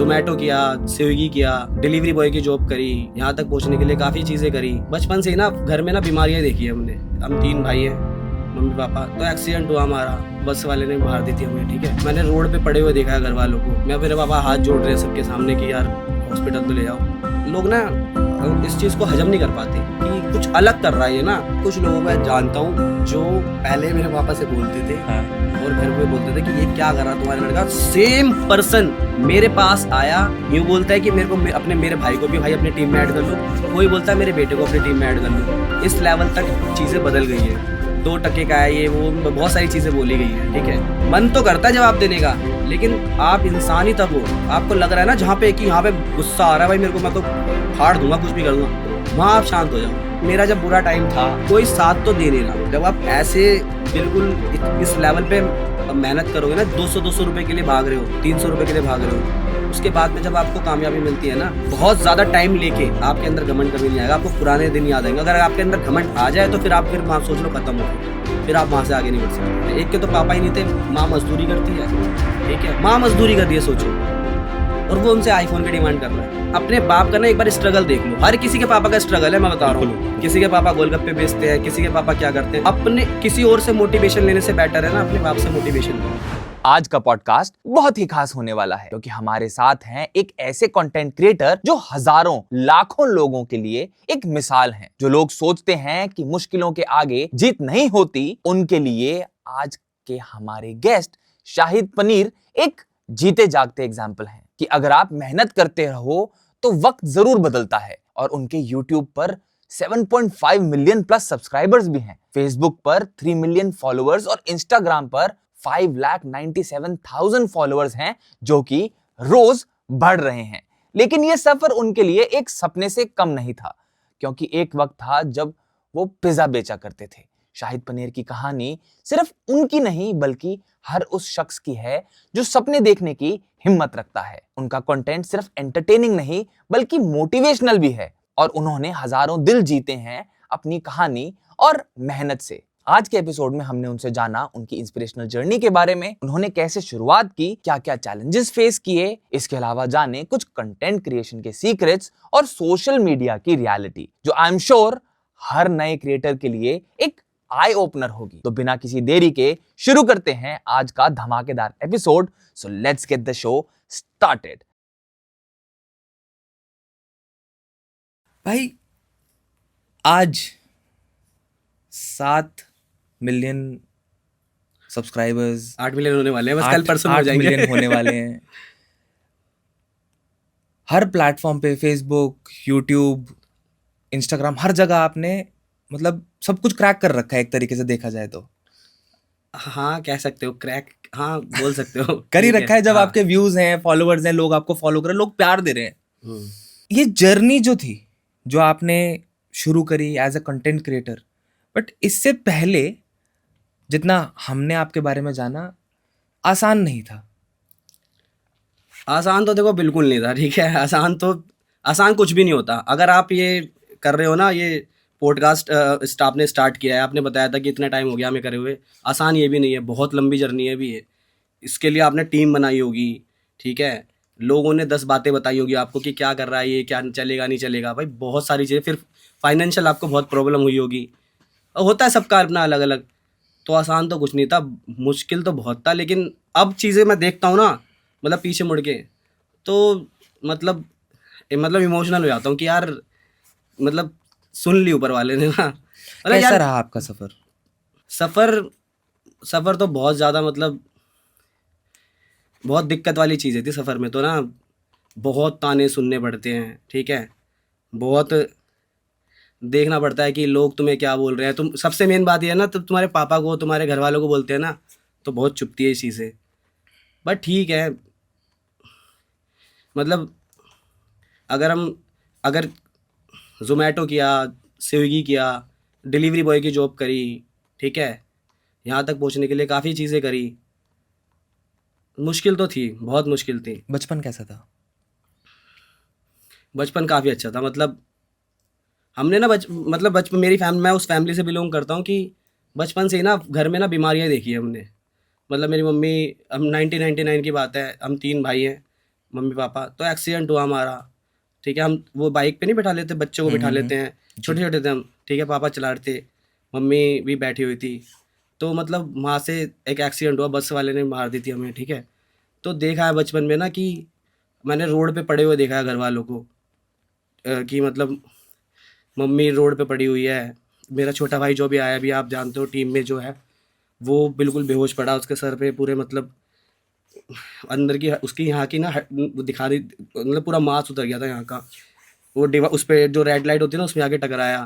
जोमेटो किया, स्विगी किया, delivery boy की जॉब करी, यहाँ तक पहुँचने के लिए काफ़ी चीज़ें करी। बचपन से ही ना घर में ना बीमारियाँ देखी है हमने। हम 3 भाई हैं, मम्मी पापा। तो एक्सीडेंट हुआ हमारा, बस वाले ने मार दी थी हमें, ठीक है। मैंने रोड पे पड़े हुए देखा है घर वालों को। मैं मेरे पापा हाथ जोड़ रहे हैं सबके सामने कि यार हॉस्पिटल तो ले जाओ। लोग ना इस चीज़ को हजम नहीं कर पाते कि कुछ अलग कर रहा है ना। कुछ लोगों को मैं जानता हूँ जो पहले मेरे पापा से बोलते थे और घर पे बोलते थे कि ये क्या कर रहा तुम्हारा लड़का। सेम पर्सन मेरे पास आया, यूँ बोलता है कि मेरे को मेरे भाई को भी भाई अपनी टीम में ऐड कर लो, कोई बोलता है मेरे बेटे को अपनी टीम में ऐड कर लो। इस लेवल तक चीज़ें बदल गई है। 2 टके का है ये वो, बहुत सारी चीज़ें बोली गई है, ठीक है। मन तो करता है जवाब देने का, लेकिन आप इंसान ही तब हो, आपको लग रहा है ना जहाँ पे कि यहाँ पे गुस्सा आ रहा है भाई मेरे को, मैं तो फाड़ दूंगा, कुछ भी कर दूंगा, वहाँ आप शांत हो जाओ। मेरा जब बुरा टाइम था कोई साथ तो दे नहीं रहा। जब आप ऐसे बिल्कुल इस लेवल पे मेहनत करोगे ना, 200 रुपए के लिए भाग रहे हो, 300 रुपए के लिए भाग रहे हो, उसके बाद में जब आपको कामयाबी मिलती है ना, बहुत ज़्यादा टाइम लेके आपके अंदर घमंड कभी नहीं आएगा। आपको पुराने दिन याद आएंगे। अगर आपके अंदर घमंड आ जाए तो फिर आप सोच लो खत्म हो गए, फिर आप वहाँ से आगे नहीं बढ़ सकते। एक के तो पापा ही नहीं थे, माँ मजदूरी करती है, ठीक है, माँ मजदूरी कर रही है सोचो, और वो उनसे आईफोन की डिमांड कर रहा है। अपने बाप का ना एक बार स्ट्रगल देख लो। हर किसी के पापा का स्ट्रगल है, मैं बता रहा हूँ। किसी के पापा गोलगप्पे बेचते हैं, किसी के पापा क्या करते हैं। अपने किसी और से मोटिवेशन लेने से बेटर है ना अपने बाप से मोटिवेशन लो। आज का पॉडकास्ट बहुत ही खास होने वाला है क्योंकि हमारे साथ हैं एक ऐसे कंटेंट क्रिएटर जो हजारों लाखों लोगों के लिए एक मिसाल हैं। जो लोग सोचते हैं कि मुश्किलों के आगे जीत नहीं होती, उनके लिए आज के हमारे गेस्ट शाहिद पनीर एक जीते जागते एग्जाम्पल हैं कि अगर आप मेहनत करते रहो तो वक्त जरूर बदलता है। और उनके यूट्यूब पर 7.5 मिलियन प्लस सब्सक्राइबर्स भी हैं, फेसबुक पर 3 मिलियन फॉलोअर्स और इंस्टाग्राम पर 5,97,000 फॉलोअर्स हैं, जो कि रोज बढ़ रहे हैं। लेकिन यह सफर उनके लिए एक सपने से कम नहीं था, क्योंकि एक वक्त था जब वो पिज्जा बेचा करते थे। शाहिद पनीर की कहानी सिर्फ उनकी नहीं बल्कि हर उस शख्स की है जो सपने देखने की हिम्मत रखता है। उनका कंटेंट सिर्फ एंटरटेनिंग नहीं बल्कि मोटिवेशनल भी है और उन्होंने हजारों दिल जीते हैं अपनी कहानी और मेहनत से। आज के एपिसोड में हमने उनसे जाना उनकी इंस्पिरेशनल जर्नी के बारे में, उन्होंने कैसे शुरुआत की, क्या क्या चैलेंजेस फेस किए। इसके अलावा जाने कुछ कंटेंट क्रिएशन के सीक्रेट्स और सोशल मीडिया की रियलिटी, जो आई एम श्योर हर नए क्रिएटर के लिए एक आई ओपनर होगी। तो बिना किसी देरी के शुरू करते हैं आज का धमाकेदार episode. So let's get the show started. भाई, आज 7 मिलियन सब्सक्राइबर्स, 8 मिलियन होने वाले हैं, बस कल परसों हो जाएंगे। 8 मिलियन होने वाले हैं। हर प्लेटफॉर्म पे, फेसबुक, यूट्यूब, इंस्टाग्राम, हर जगह आपने मतलब सब कुछ क्रैक कर रखा है एक तरीके से देखा जाए तो। हाँ, कह सकते हो क्रैक, हाँ बोल सकते हो। कर ही ठीक रखा है। जब हाँ। आपके व्यूज हैं, फॉलोअर्स हैं, लोग आपको फॉलो कर रहे हैं, लोग प्यार दे रहे हैं। ये जर्नी जो थी, जो आपने शुरू करी as a content creator, but इससे पहले जितना हमने आपके बारे में जाना, आसान नहीं था। आसान तो देखो बिल्कुल नहीं था, ठीक है। आसान कुछ भी नहीं होता। अगर आप ये कर रहे हो ना, ये पॉडकास्ट आपने स्टार्ट किया है, आपने बताया था कि इतना टाइम हो गया हमें करे हुए, आसान ये भी नहीं है, बहुत लंबी जर्नी है भी है। इसके लिए आपने टीम बनाई होगी, ठीक है, लोगों ने 10 बातें बताई होगी आपको कि क्या कर रहा है ये, क्या चलेगा नहीं चलेगा, भाई बहुत सारी चीज़ें। फिर फाइनेंशियल आपको बहुत प्रॉब्लम हुई होगी, और होता है सबका अपना अलग अलग। तो आसान तो कुछ नहीं था, मुश्किल तो बहुत था। लेकिन अब चीज़ें मैं देखता हूँ ना, मतलब पीछे मुड़ के, तो मतलब इमोशनल हो जाता हूँ कि यार, मतलब सुन ली ऊपर वाले ने ना। मतलब कैसा यार रहा आपका सफर? सफ़र तो बहुत ज़्यादा, मतलब बहुत दिक्कत वाली चीज़ें थी सफ़र में। तो ना बहुत ताने सुनने पड़ते हैं, ठीक है, बहुत देखना पड़ता है कि लोग तुम्हें क्या बोल रहे हैं। तुम, सबसे मेन बात ये है ना, तो तुम्हारे पापा को, तुम्हारे घर वालों को बोलते हैं ना, तो बहुत चुभती है इस चीज़ से। बट ठीक है, मतलब अगर जोमेटो किया, स्विगी किया, डिलीवरी बॉय की जॉब करी, ठीक है, यहाँ तक पहुँचने के लिए काफ़ी चीज़ें करी। मुश्किल तो थी, बहुत मुश्किल थी। बचपन कैसा था? बचपन काफ़ी अच्छा था। मतलब हमने ना बचपन, मैं उस फैमिली से बिलोंग करता हूँ कि बचपन से ही ना घर में ना बीमारियाँ देखी है हमने। मतलब मेरी मम्मी, हम 1999 की बात है, हम 3 भाई हैं, मम्मी पापा, तो एक्सीडेंट हुआ हमारा, ठीक है। हम वो बाइक पे नहीं बैठा लेते, बच्चों को बिठा लेते हैं, छोटे छोटे थे हम, ठीक है। पापा चला रहे थे, मम्मी भी बैठी हुई थी। तो मतलब वहाँ से एक एक्सीडेंट हुआ, बस वाले ने मार दी थी हमें, ठीक है। तो देखा है बचपन में ना कि मैंने रोड पे पड़े हुए देखा है घर वालों को, कि मतलब मम्मी रोड पे पड़ी हुई है, मेरा छोटा भाई जो भी आया, अभी आप जानते हो टीम में जो है, वो बिल्कुल बेहोश पड़ा, उसके सर पे पूरे मतलब अंदर की उसकी यहाँ की ना वो दिखा रही, मतलब पूरा मांस उतर गया था यहाँ का। वो डिवा उस पे जो रेड लाइट होती है ना, उसमें आके टकराया।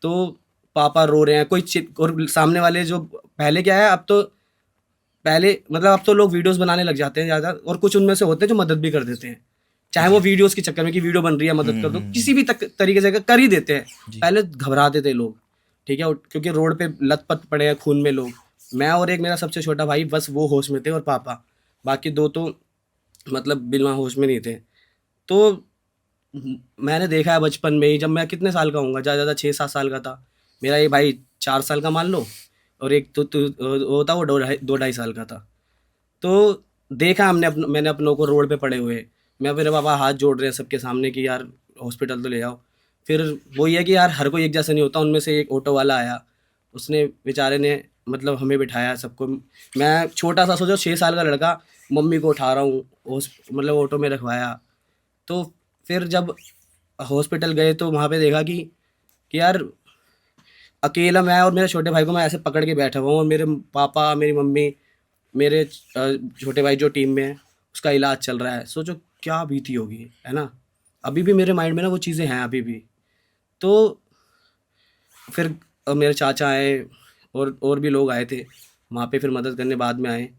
तो पापा रो रहे हैं, कोई चिप, और सामने वाले जो पहले क्या है, अब तो पहले मतलब अब तो लोग वीडियोस बनाने लग जाते हैं ज़्यादा, और कुछ उनमें से होते हैं जो मदद भी कर देते हैं, चाहे वो वीडियोस के चक्कर में कि वीडियो बन रही है मदद कर दो, किसी भी तरीके से कर ही देते हैं। पहले घबराते थे लोग, ठीक है, क्योंकि रोड पे लथपथ पड़े हैं खून में लोग। मैं और एक मेरा सबसे छोटा भाई, बस वो होश में थे, और पापा, बाकी दो तो मतलब बिना होश में नहीं थे। तो मैंने देखा है बचपन में ही, जब मैं कितने साल का हूँगा, ज़्यादा ज़्यादा 6-7 साल का था, मेरा ये भाई 4 साल का मान लो, और एक तो वो था, वो 2-2.5 साल का था। तो देखा हमने मैंने अपनों को रोड पे पड़े हुए, मैं मेरे पापा हाथ जोड़ रहे हैं सबके सामने कि यार हॉस्पिटल तो ले जाओ। फिर वो ये है कि यार हर कोई एक जैसा नहीं होता, उनमें से एक ऑटो वाला आया, उसने बेचारे ने मतलब हमें बिठाया सबको। मैं छोटा सा, सोचो 6 साल का लड़का, मम्मी को उठा रहा हूँ, मतलब ऑटो में रखवाया। तो फिर जब हॉस्पिटल गए तो वहाँ पे देखा कि यार अकेला मैं और मेरे छोटे भाई को मैं ऐसे पकड़ के बैठा हुआ हूँ, और मेरे पापा, मेरी मम्मी, मेरे छोटे भाई जो टीम में है, उसका इलाज चल रहा है। सोचो क्या बीती होगी, है ना। अभी भी मेरे माइंड में ना वो चीज़ें हैं अभी भी। तो फिर मेरे चाचा आए, और भी लोग आए थे वहाँ पे, फिर मदद करने बाद में आए।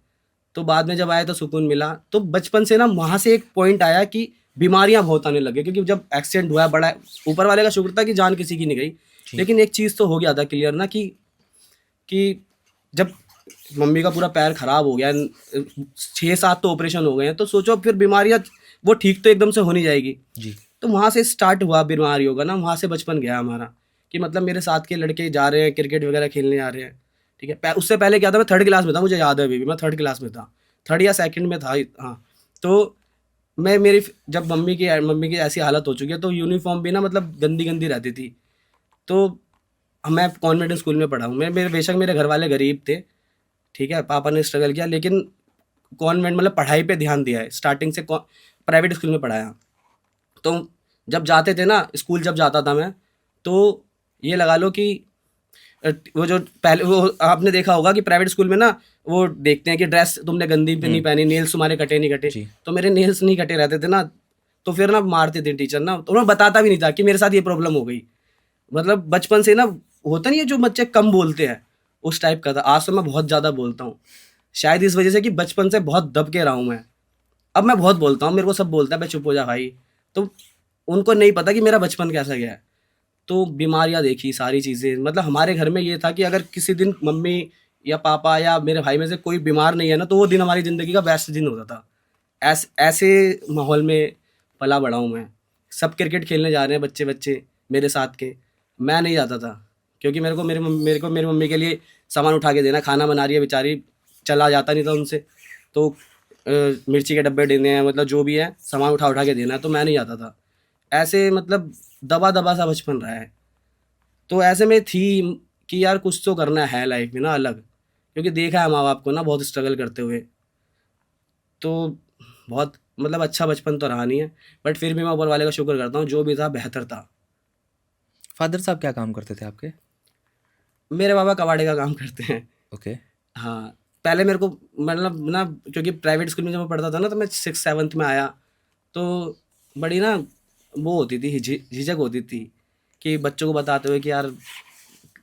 तो बाद में जब आए तो सुकून मिला। तो बचपन से ना वहाँ से एक पॉइंट आया कि बीमारियां बहुत आने लगे, क्योंकि जब एक्सीडेंट हुआ, बड़ा ऊपर वाले का शुक्र था कि जान किसी की नहीं गई, लेकिन एक चीज़ तो हो गया था क्लियर ना कि जब मम्मी का पूरा पैर खराब हो गया, 6-7 तो ऑपरेशन हो गए हैं, तो सोचो फिर बीमारियां, वो ठीक तो एकदम से हो नहीं जाएगी जी। तो वहाँ से स्टार्ट हुआ बीमारियों का ना, वहाँ से बचपन गया हमारा, कि मतलब मेरे साथ के लड़के जा रहे हैं क्रिकेट वगैरह खेलने आ रहे हैं, ठीक है। उससे पहले क्या था, मैं 3rd क्लास में था, मुझे याद है अभी भी, मैं 3rd क्लास में था, 3rd या 2nd में था, हाँ। तो मैं जब मम्मी की ऐसी हालत हो चुकी है, तो यूनिफॉर्म भी ना मतलब गंदी गंदी रहती थी। तो मैं कॉन्वेंट स्कूल में पढ़ा हूँ, मेरे बेशक मेरे घर वाले गरीब थे, ठीक है, पापा ने स्ट्रगल किया, लेकिन कॉन्वेंट मतलब पढ़ाई पे ध्यान दिया है, स्टार्टिंग से प्राइवेट स्कूल में पढ़ाया। तो जब जाते थे ना स्कूल, जब जाता था मैं, तो ये लगा लो कि वो जो पहले, वो आपने देखा होगा कि प्राइवेट स्कूल में ना वो देखते हैं कि ड्रेस तुमने गंदी पे नहीं पहनी, नेल्स तुम्हारे कटे नहीं कटे, तो मेरे नेल्स नहीं कटे रहते थे ना, तो फिर ना मारते थे टीचर ना, तो मैं बताता भी नहीं था कि मेरे साथ ये प्रॉब्लम हो गई। मतलब बचपन से ना, होता नहीं है जो बच्चे कम बोलते हैं, उस टाइप का था। आज तो मैं बहुत ज़्यादा बोलता हूँ, शायद इस वजह से कि बचपन से बहुत दब के रहा हूँ मैं। अब मैं बहुत बोलता हूँ, मेरे को सब बोलता है भाई चुप हो जा भाई, तो उनको नहीं पता कि मेरा बचपन कैसा गया है। तो बीमारियाँ देखी, सारी चीज़ें, मतलब हमारे घर में ये था कि अगर किसी दिन मम्मी या पापा या मेरे भाई में से कोई बीमार नहीं है ना, तो वो दिन हमारी ज़िंदगी का बेस्ट दिन होता था। ऐसे माहौल में पला बड़ा हूँ मैं। सब क्रिकेट खेलने जा रहे हैं बच्चे बच्चे मेरे साथ के, मैं नहीं जाता था, क्योंकि मेरी मम्मी के लिए सामान उठा के देना, खाना बना रही है बेचारी, चला जाता नहीं था उनसे, तो मिर्ची के डब्बे देने हैं, मतलब जो भी है सामान उठा उठा के देना है, तो मैं नहीं जाता था। ऐसे मतलब दबा दबा सा बचपन रहा है। तो ऐसे में थी कि यार कुछ तो करना है लाइफ में ना अलग, क्योंकि देखा है माँ बाप को ना बहुत स्ट्रगल करते हुए। तो बहुत मतलब अच्छा बचपन तो रहा नहीं है, बट फिर भी मैं ऊपर वाले का शुक्र करता हूँ, जो भी था बेहतर था। फादर साहब क्या काम करते थे आपके? मेरे पापा कबाड़े का काम करते हैं। ओके। हाँ, पहले मेरे को मतलब ना, क्योंकि प्राइवेट स्कूल में जब मैं पढ़ता था ना, तो मैं 6th-7th में आया, तो बड़ी ना वो होती थी, झिझक होती थी कि बच्चों को बताते हुए कि यार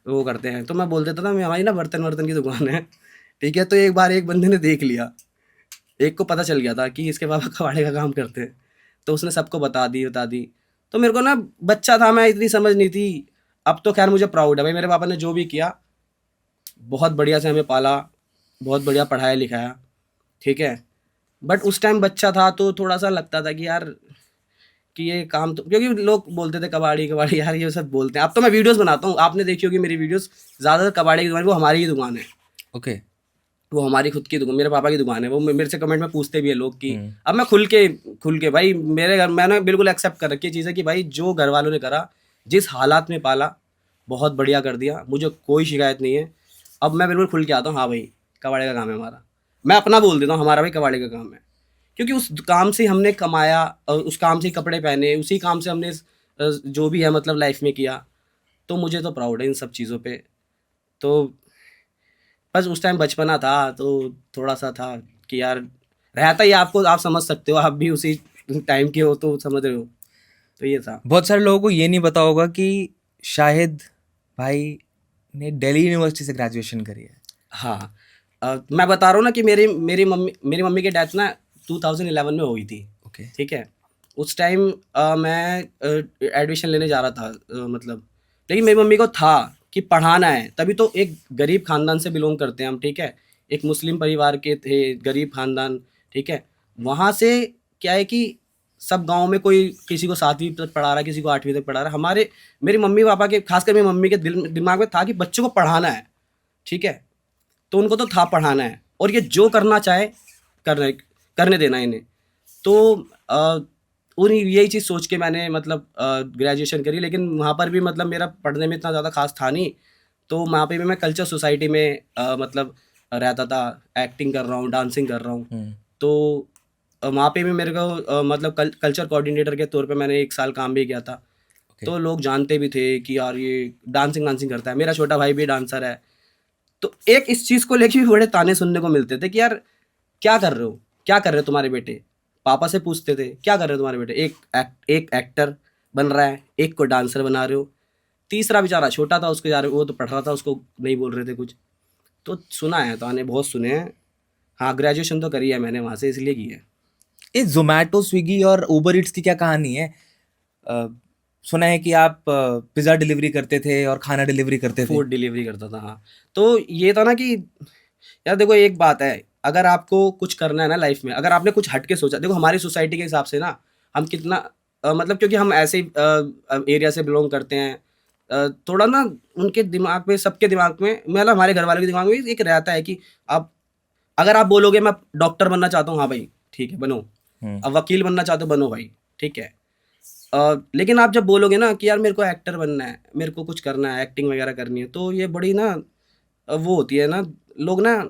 वो करते हैं। तो मैं बोल देता था हमारी ना बर्तन वर्तन की दुकान है, ठीक है। तो एक बार एक बंदे ने देख लिया, एक को पता चल गया था कि इसके पापा कबाड़े का काम करते हैं, तो उसने सबको बता दी। तो मेरे को ना, बच्चा था मैं, इतनी समझ नहीं थी। अब तो खैर मुझे प्राउड है भाई, मेरे पापा ने जो भी किया बहुत बढ़िया से हमें पाला, बहुत बढ़िया पढ़ाया लिखाया, ठीक है। बट उस टाइम बच्चा था तो थोड़ा सा लगता था कि यार कि ये काम तो, क्योंकि लोग बोलते थे कबाड़ी कबाड़ी, यार ये सब बोलते हैं। अब तो मैं वीडियोस बनाता हूँ, आपने देखी होगी मेरी वीडियोस, ज़्यादातर कबाड़ी की दुकान, वो हमारी ही दुकान है। ओके। वो हमारी खुद की दुकान, मेरे पापा की दुकान है। वो मेरे से कमेंट में पूछते भी है लोग कि अब मैं खुल के भाई, मेरे घर मैंने बिल्कुल एक्सेप्ट कर रखी चीज़ है कि भाई जो घर वालों ने करा, जिस हालात में पाला, बहुत बढ़िया कर दिया, मुझे कोई शिकायत नहीं है। अब मैं बिल्कुल खुल के आता हूँ, हाँ भाई कबाड़े का काम है हमारा, मैं अपना बोल देता हूँ हमारा भाई कबाड़े का काम है, क्योंकि उस काम से हमने कमाया और उस काम से ही कपड़े पहने, उसी काम से हमने जो भी है मतलब लाइफ में किया, तो मुझे तो प्राउड है इन सब चीज़ों पे। तो बस उस टाइम बचपना था तो थोड़ा सा था कि यार रहता ही, आपको आप समझ सकते हो, आप भी उसी टाइम के हो तो समझ रहे हो, तो ये था। बहुत सारे लोगों को ये नहीं पता होगा कि शाहिद भाई ने दिल्ली यूनिवर्सिटी से ग्रेजुएशन करी है। हाँ, मैं बता रहा हूँ ना कि मेरी मम्मी की डेथ ना 2011 में हो गई थी। ओके। ठीक है, उस टाइम मैं एडमिशन लेने जा रहा था, मतलब, लेकिन मेरी मम्मी को था कि पढ़ाना है, तभी तो एक गरीब खानदान से बिलोंग करते हैं हम, ठीक है, एक मुस्लिम परिवार के थे, गरीब खानदान, ठीक है। वहाँ से क्या है कि सब गांव में कोई किसी को 7वीं तक पढ़ा रहा है, किसी को 8वीं तक पढ़ा रहा है। मेरी मम्मी पापा के, खासकर मेरी मम्मी के दिमाग में था कि बच्चों को पढ़ाना है, ठीक है, तो उनको तो था पढ़ाना है, और ये जो करना चाहे करने देना इन्हें। तो उन यही चीज़ सोच के मैंने मतलब ग्रेजुएशन करी, लेकिन वहाँ पर भी मतलब मेरा पढ़ने में इतना ज़्यादा खास था नहीं, तो वहाँ पे भी मैं कल्चर सोसाइटी में मतलब रहता था, एक्टिंग कर रहा हूँ, डांसिंग कर रहा हूँ। तो वहाँ पे भी मेरे को मतलब कल्चर कोऑर्डिनेटर के तौर पे मैंने 1 साल काम भी किया था। तो लोग जानते भी थे कि यार ये डांसिंग करता है, मेरा छोटा भाई भी डांसर है। तो एक इस चीज़ को लेके भी बड़े ताने सुनने को मिलते थे कि यार क्या कर रहे हो, क्या कर रहे हो तुम्हारे बेटे, पापा से पूछते थे क्या कर रहे हो तुम्हारे बेटे, एक एक्टर बन रहा है, एक को डांसर बना रहे हो, तीसरा बेचारा छोटा था, उसके यार वो तो पढ़ रहा था, उसको नहीं बोल रहे थे कुछ। तो सुना है, ताने बहुत सुने हैं। हाँ, ग्रेजुएशन तो करी है मैंने वहाँ से, इसलिए की है। ये जोमेटो, स्विगी और उबर ईट्स की क्या कहानी है? सुना है कि आप पिज़्ज़ा डिलीवरी करते थे और खाना डिलीवरी करते थे। फूड डिलीवरी करता था, हाँ। तो ये था ना कि यार देखो एक बात है, अगर आपको कुछ करना है ना लाइफ में, अगर आपने कुछ हट के सोचा, देखो हमारी सोसाइटी के हिसाब से ना हम कितना मतलब, क्योंकि हम ऐसे एरिया से बिलोंग करते हैं, थोड़ा ना उनके दिमाग में, सबके दिमाग में, मतलब हमारे घर वालों के दिमाग में एक रहता है कि आप, अगर आप बोलोगे मैं डॉक्टर बनना चाहता हूँ, हाँ भाई ठीक है बनो, अब वकील बनना चाहते हो बनो भाई, ठीक है। लेकिन आप जब बोलोगे ना कि यार मेरे को एक्टर बनना है, मेरे को कुछ करना है, एक्टिंग वगैरह करनी है, तो ये बड़ी ना वो होती है ना, लोग ना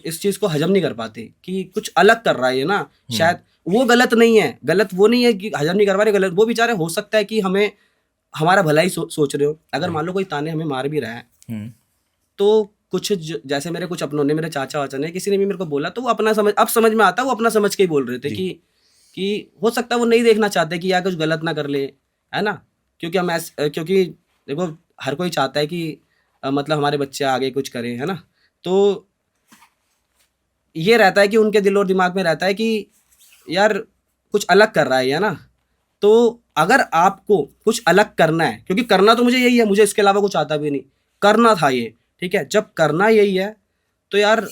इस चीज़ को हजम नहीं कर पाते कि कुछ अलग कर रहा है ये ना, शायद वो गलत नहीं है, गलत वो नहीं है कि हजम नहीं कर पा रहे, गलत वो बेचारे, हो सकता है कि हमें हमारा भला ही सोच रहे हो। अगर मान लो कोई ताने हमें मार भी रहा है, तो कुछ जैसे मेरे कुछ अपनों ने, मेरे चाचा वाचा ने, किसी ने भी मेरे को बोला, तो वो अपना समझ, अब समझ में आता है, वो अपना समझ के ही बोल रहे थे कि हो सकता है वो नहीं देखना चाहते कि यार कुछ गलत ना कर ले, है ना, क्योंकि हम क्योंकि देखो हर कोई चाहता है कि मतलब हमारे बच्चे आगे कुछ करें, है ना। तो ये रहता है कि उनके दिल और दिमाग में रहता है कि यार कुछ अलग कर रहा है ना। तो अगर आपको कुछ अलग करना है, क्योंकि करना तो मुझे यही है, मुझे इसके अलावा कुछ आता भी नहीं, करना था ये, ठीक है, जब करना यही है तो यार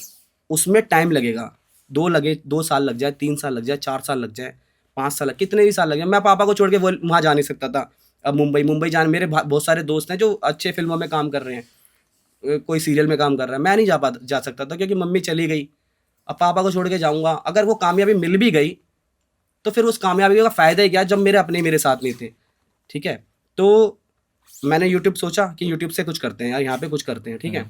उसमें टाइम लगेगा, 2 साल लग जाए, 3 साल लग जाए, 4 साल लग जाए, 5 साल, कितने भी साल लग जाए। मैं पापा को छोड़ के वहाँ जा नहीं सकता था। अब मुंबई जाने, मेरे बहुत सारे दोस्त हैं जो अच्छे फिल्मों में काम कर रहे हैं, कोई सीरियल में काम कर रहा है, मैं नहीं जा सकता था क्योंकि मम्मी चली गई। अब पापा को छोड़ के जाऊँगा, अगर वो कामयाबी मिल भी गई तो फिर उस कामयाबी का फ़ायदा ही क्या जब मेरे अपने मेरे साथ नहीं थे, ठीक है। तो मैंने यूट्यूब सोचा कि यूट्यूब से कुछ करते हैं यार, यहाँ पे कुछ करते हैं, ठीक है।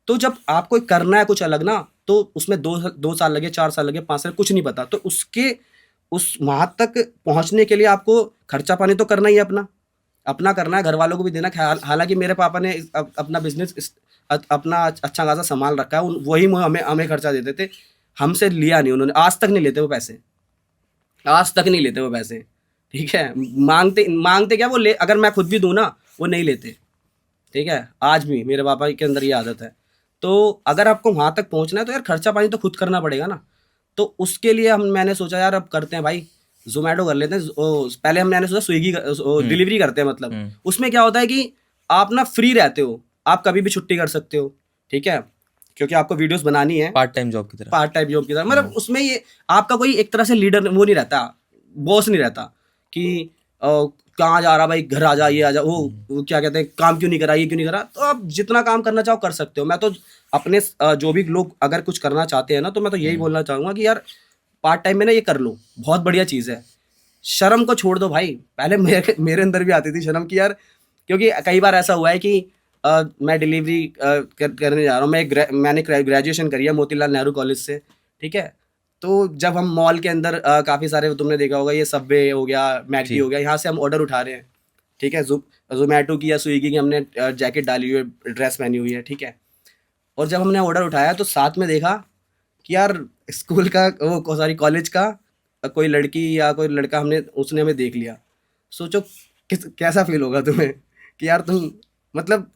तो जब आपको करना है कुछ अलग ना, तो उसमें 2 साल लगे, 4 साल लगे, 5 साल, कुछ नहीं पता, तो उस वहाँ तक पहुँचने के लिए आपको खर्चा पानी तो करना ही है, अपना करना है, घर वालों को भी देना। हालांकि मेरे पापा ने अपना बिजनेस अपना अच्छा खासा संभाल रखा है, वही हमें खर्चा देते थे, हमसे लिया नहीं उन्होंने, आज तक नहीं लेते वो पैसे, आज तक नहीं लेते वो पैसे, ठीक है। मांगते क्या वो ले, अगर मैं खुद भी दूँ ना वो नहीं लेते, ठीक है। आज भी मेरे पापा के अंदर ये आदत है। तो अगर आपको वहाँ तक पहुँचना है तो यार खर्चा पानी तो खुद करना पड़ेगा ना। तो उसके लिए मैंने सोचा यार अब करते हैं भाई, जोमेटो कर लेते हैं। पहले मैंने सोचा स्विगी डिलीवरी करते हैं, मतलब उसमें क्या होता है कि आप ना फ्री रहते हो, आप कभी भी छुट्टी कर सकते हो, ठीक है, क्योंकि आपको वीडियोस बनानी है पार्ट टाइम जॉब की तरह। मतलब उसमें ये आपका कोई एक तरह से लीडर वो नहीं रहता, बॉस नहीं रहता कि कहाँ जा रहा भाई, घर आ जा, ये आ जा, वो क्या कहते हैं, काम क्यों नहीं करा, ये क्यों नहीं करा। तो आप जितना काम करना चाहो कर सकते हो। मैं तो अपने जो भी लोग अगर कुछ करना चाहते हैं ना, तो मैं तो यही बोलना चाहूँगा कि यार पार्ट टाइम में ना ये कर लो, बहुत बढ़िया चीज़ है। शर्म को छोड़ दो भाई। पहले मेरे अंदर भी आती थी शर्म की यार, क्योंकि कई बार ऐसा हुआ है कि मैं डिलीवरी करने जा रहा हूँ। मैंने ग्रेजुएशन करी है मोतीलाल नेहरू कॉलेज से, ठीक है। तो जब हम मॉल के अंदर काफ़ी सारे, तुमने देखा होगा ये सबवे हो गया, मैकडी हो गया, यहाँ से हम ऑर्डर उठा रहे हैं, ठीक है। जोमेटो की या स्विगी की हमने जैकेट डाली हुई है, ड्रेस पहनी हुई है, ठीक है। और जब हमने ऑर्डर उठाया तो साथ में देखा कि यार स्कूल का वो सॉरी कॉलेज का कोई लड़की या कोई लड़का उसने हमें देख लिया। सोचो कैसा फील होगा तुम्हें कि यार तुम, मतलब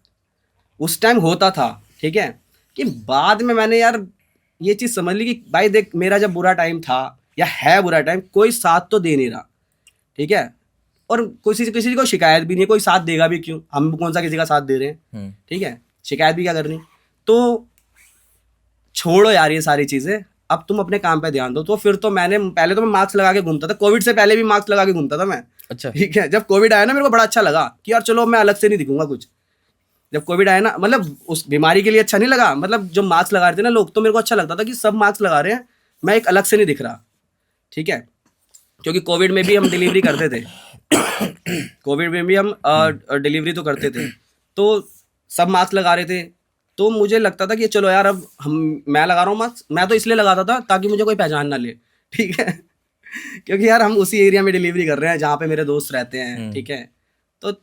उस टाइम होता था, ठीक है। कि बाद में मैंने यार ये चीज़ समझ ली कि भाई देख, मेरा जब बुरा टाइम था या है बुरा टाइम, कोई साथ तो दे नहीं रहा, ठीक है। और किसी को शिकायत भी नहीं है, कोई साथ देगा भी क्यों, हम कौन सा किसी का साथ दे रहे हैं, ठीक है। शिकायत भी क्या करनी। तो छोड़ो यार ये सारी चीज़ें, अब तुम अपने काम पे ध्यान दो। तो फिर तो पहले तो मैं मास्क लगा के घूमता था, कोविड से पहले भी मास्क लगा के घूमता था मैं, अच्छा। ठीक है। जब कोविड आया ना, मेरे को बड़ा अच्छा लगा कि यार चलो मैं अलग से नहीं दिखूंगा कुछ। जब कोविड आया ना, मतलब उस बीमारी के लिए अच्छा नहीं लगा, मतलब जो मास्क लगा रहे थे ना लोग, तो मेरे को अच्छा लगता था कि सब मास्क लगा रहे हैं, मैं एक अलग से नहीं दिख रहा, ठीक है। क्योंकि कोविड में भी हम डिलीवरी करते थे, कोविड में भी हम डिलीवरी तो करते थे, तो सब मास्क लगा रहे थे। तो मुझे लगता था कि चलो यार अब मैं लगा रहा हूँ मास्क, मैं तो इसलिए लगाता था ताकि मुझे कोई पहचान ना ले, ठीक है। क्योंकि यार हम उसी एरिया में डिलीवरी कर रहे हैं जहाँ पे मेरे दोस्त रहते हैं, ठीक है। तो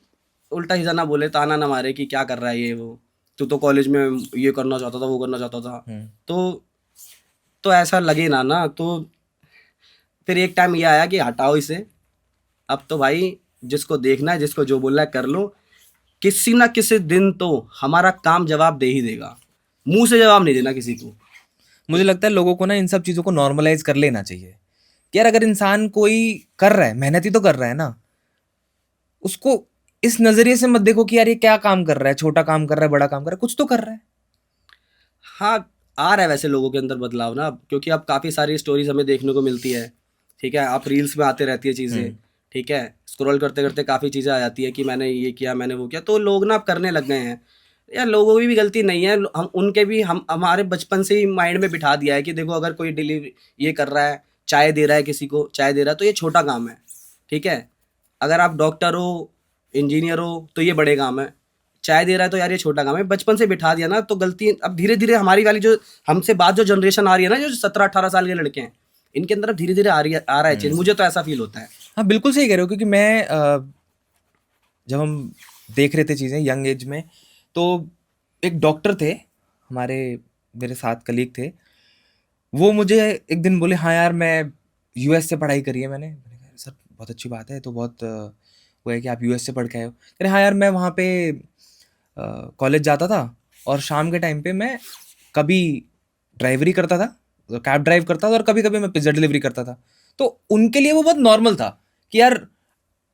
उल्टा सीधा ना बोले, ताना ना मारे कि क्या कर रहा है ये वो, तू तो कॉलेज में ये करना चाहता था, वो करना चाहता था। तो ऐसा लगे ना। तो फिर एक टाइम ये आया कि हटाओ इसे, अब तो भाई जिसको देखना है, जिसको जो बोलना है कर लो, किसी ना किसी दिन तो हमारा काम जवाब दे ही देगा। मुंह से जवाब नहीं देना किसी को। मुझे लगता है लोगों को ना इन सब चीज़ों को नॉर्मलाइज कर लेना चाहिए कि यार अगर इंसान कोई कर रहा है, मेहनत ही तो कर रहा है ना, उसको इस नजरिए से मत देखो कि यार ये क्या काम कर रहा है, छोटा काम कर रहा है, बड़ा काम कर रहा है, कुछ तो कर रहा है। हाँ, आ रहा है वैसे लोगों के अंदर बदलाव ना, क्योंकि अब काफ़ी सारी स्टोरीज हमें देखने को मिलती है, ठीक है। आप रील्स में आते रहती है चीज़ें, ठीक है। स्क्रॉल करते करते काफ़ी चीज़ें आ जाती है कि मैंने ये किया, मैंने वो किया, तो लोग ना अब करने लग गए हैं। यार लोगों की भी गलती नहीं है, हम उनके भी, हम हमारे बचपन से ही माइंड में बिठा दिया है कि देखो अगर कोई डिलीवरी ये कर रहा है, चाय दे रहा है, किसी को चाय दे रहा है, तो ये छोटा काम है, ठीक है। अगर आप डॉक्टर हो, इंजीनियर हो, तो ये बड़े काम है। चाय दे रहा है तो यार ये छोटा काम है। बचपन से बिठा दिया ना, तो गलती अब धीरे धीरे हमारी वाली जो हमसे बाद जो जनरेशन आ रही है ना, जो 17-18 साल के लड़के हैं, इनके अंदर अब धीरे धीरे आ रहा है चेंज। मुझे तो ऐसा फील होता है। हाँ बिल्कुल सही कह रहे हो, क्योंकि मैं जब हम देख रहे थे चीज़ें यंग एज में, तो एक डॉक्टर थे हमारे, मेरे साथ कलीग थे, वो मुझे एक दिन बोले हाँ यार मैं यूएस से पढ़ाई करी है मैंने कहा सर बहुत अच्छी बात है, तो बहुत वो है कि आप यूएस से पढ़ के आए हो। कह रहे हाँ यार मैं वहाँ पे कॉलेज जाता था और शाम के टाइम पे मैं कभी ड्राइवरी करता था, कैब ड्राइव करता था, और कभी कभी मैं पिज्ज़ा डिलीवरी करता था। तो उनके लिए वो बहुत नॉर्मल था कि यार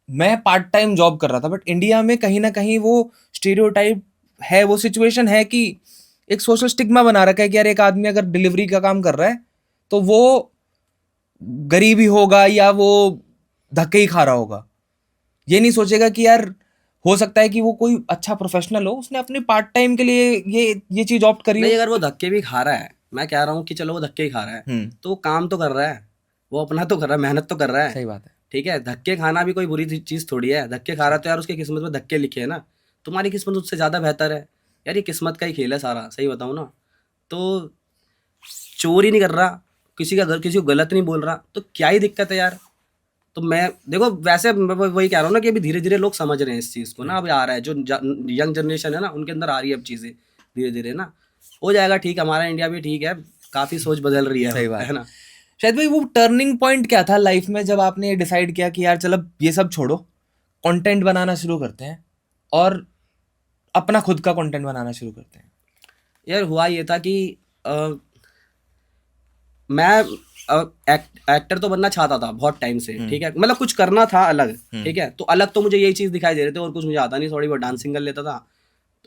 मैं पार्ट टाइम जॉब कर रहा था। बट इंडिया में कहीं ना कहीं वो स्टीरियोटाइप है, वो सिचुएशन है कि एक सोशल स्टिग्मा बना रखा है कि यार एक आदमी अगर डिलीवरी का काम कर रहा है तो वो गरीब ही होगा या वो धक्के ही खा रहा होगा। ये नहीं सोचेगा कि यार हो सकता है कि वो कोई अच्छा प्रोफेशनल हो, उसने अपने पार्ट टाइम के लिए ये चीज ऑप्ट करी नहीं, हो। अगर वो धक्के भी खा रहा है, मैं कह रहा हूँ कि चलो वो धक्के ही खा रहा है, तो वो काम तो कर रहा है, वो अपना तो कर रहा है, मेहनत तो कर रहा है। सही बात है। ठीक है, धक्के खाना भी कोई बुरी चीज़ थोड़ी है। धक्के खा रहा है तो यार उसकी किस्मत में धक्के लिखे हैं ना। तुम्हारी किस्मत उससे ज़्यादा बेहतर है यार, ये किस्मत का ही खेल है सारा, सही बताऊँ ना। तो चोरी नहीं कर रहा, किसी का घर, किसी को गलत नहीं बोल रहा, तो क्या ही दिक्कत है यार। तो मैं देखो, वैसे मैं वही कह रहा हूँ ना कि अभी धीरे धीरे लोग समझ रहे हैं इस चीज़ को ना। अभी आ रहा है, जो यंग जनरेशन है ना, उनके अंदर आ रही है अब चीज़ें धीरे धीरे ना। हो जाएगा ठीक, हमारा इंडिया भी ठीक है, काफ़ी सोच बदल रही है। सही बात है ना। शायद भाई वो टर्निंग पॉइंट क्या था लाइफ में जब आपने डिसाइड किया कि यार चलो ये सब छोड़ो, कंटेंट बनाना शुरू करते हैं और अपना खुद का कंटेंट बनाना शुरू करते हैं? यार हुआ ये था कि मैं एक्टर तो बनना चाहता था बहुत टाइम से, ठीक है। मतलब कुछ करना था अलग, ठीक है। तो अलग तो मुझे यही चीज़ दिखाई दे रहे थे, और कुछ मुझे आता नहीं। थोड़ी बहुत डांसिंग कर लेता था,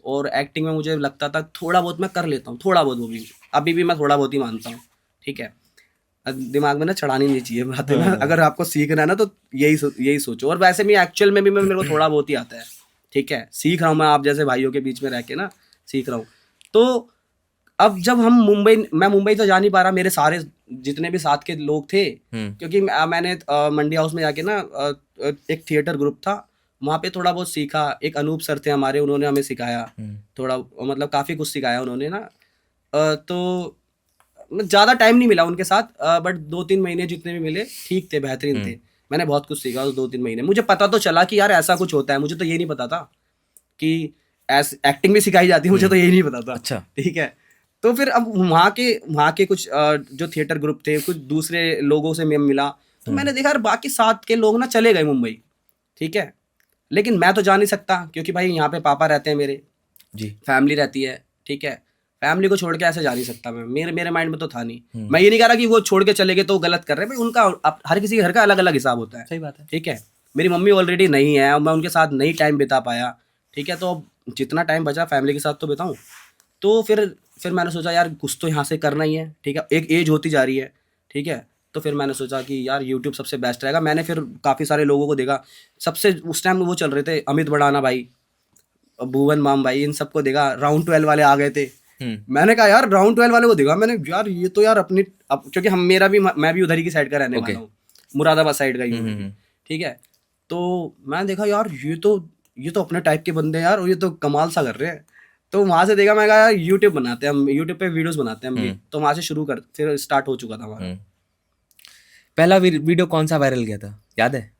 और एक्टिंग में मुझे लगता था थोड़ा बहुत मैं कर लेता हूँ, थोड़ा बहुत। वो भी अभी भी मैं थोड़ा बहुत ही मानता हूँ, ठीक है। दिमाग में ना चढ़ानी नहीं चाहिए बातें ना, अगर आपको सीखना है ना तो यही सोचो। और वैसे भी एक्चुअल में भी मेरे को थोड़ा बहुत ही आता है, ठीक है, सीख रहा हूँ मैं, आप जैसे भाइयों के बीच में रह के ना सीख रहा हूँ। तो अब जब हम मैं मुंबई तो जा नहीं पा रहा, मेरे सारे जितने भी साथ के लोग थे, क्योंकि मैंने मंडी हाउस में जाके ना एक थिएटर ग्रुप था, वहाँ पे थोड़ा बहुत सीखा। एक अनूप सर थे हमारे, उन्होंने हमें सिखाया थोड़ा, मतलब काफ़ी कुछ सिखाया उन्होंने ना। तो ज़्यादा टाइम नहीं मिला उनके साथ, बट 2-3 महीने जितने भी मिले ठीक थे, बेहतरीन थे। मैंने बहुत कुछ सीखा उस 2-3 महीने। मुझे पता तो चला कि यार ऐसा कुछ होता है, मुझे तो ये नहीं पता था कि एक्टिंग भी सिखाई जाती है, मुझे तो यही नहीं पता था। अच्छा। ठीक है, तो फिर अब वहाँ के कुछ जो थिएटर ग्रुप थे, कुछ दूसरे लोगों से मैं मिला, तो मैंने देखा यार बाकी साथ के लोग ना चले गए मुंबई, ठीक है, लेकिन मैं तो जा नहीं सकता क्योंकि भाई यहाँ पे पापा रहते हैं मेरे जी। फैमिली रहती है, ठीक है, फैमिली को छोड़ के ऐसे जा नहीं सकता मैं, मेरे माइंड में तो था नहीं। मैं ये नहीं कह रहा कि वो छोड़ के चले गए तो गलत कर रहे हैं भाई, उनका हर किसी के घर का अलग अलग हिसाब होता है, सही बात है। ठीक है। मेरी मम्मी ऑलरेडी नहीं है और मैं उनके साथ नहीं टाइम बिता पाया, ठीक है, तो अब जितना टाइम बचा फैमिली के साथ तो बिताऊं। तो फिर मैंने सोचा यार कुछ तो यहाँ से करना ही है, ठीक है, एक एज होती जा रही है, ठीक है, तो फिर मैंने सोचा कि यार यूट्यूब सबसे बेस्ट रहेगा। मैंने फिर काफ़ी सारे लोगों को देखा, सबसे उस टाइम वो चल रहे थे अमित बड़ाना भाई, भुवन माम भाई, इन सबको देखा, राउंड 12 वाले आ गए थे। मैंने कहा यार राउंड 12 वाले को देखा मैंने, यार ये तो यार अपनी क्योंकि मैं भी उधर ही की साइड का रहने वाला हूँ, मुरादाबाद साइड का ही हूँ, ठीक है। तो मैंने देखा यार ये तो अपने टाइप के बंदे हैं यार, और ये तो कमाल सा कर रहे हैं। तो वहाँ से देखा, मैं कहा यार यूट्यूब बनाते हैं हम, यूट्यूब पे वीडियोस बनाते हैं हम भी। तो वहाँ से फिर स्टार्ट हो चुका था हमारा। पहला वीडियो कौन सा वायरल गया था, याद है?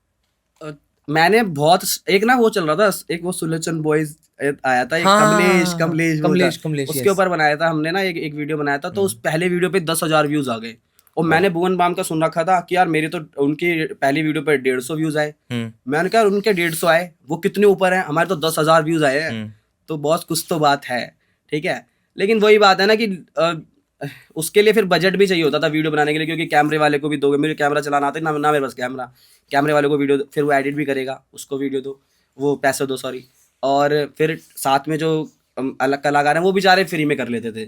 मैंने बहुत एक ना वो चल रहा था, एक वो सुलोचन बॉयज आया था, एक हाँ, कमलेश उसके ऊपर बनाया था हमने ना, एक वीडियो बनाया था। तो उस पहले वीडियो पे 10,000 व्यूज आ गए। और मैंने भुवन बाम का सुन रखा था कि यार मेरे तो उनकी पहली वीडियो पे 150 व्यूज आए। मैंने कहा उनके 150 आए, वो कितने ऊपर है, हमारे तो 10,000 व्यूज आए हैं, तो बहुत कुछ तो बात है, ठीक है। लेकिन वही बात है ना कि उसके लिए फिर बजट भी चाहिए होता था वीडियो बनाने के लिए, क्योंकि कैमरे वाले को भी दोगे, मेरे कैमरा चलाना आता है ना मेरे पास कैमरे वाले को वीडियो, फिर वो एडिट भी करेगा, उसको वीडियो दो, वो पैसे दो, सॉरी। और फिर साथ में जो अलग कलाकार हैं वो बेचारे फ्री में कर लेते थे।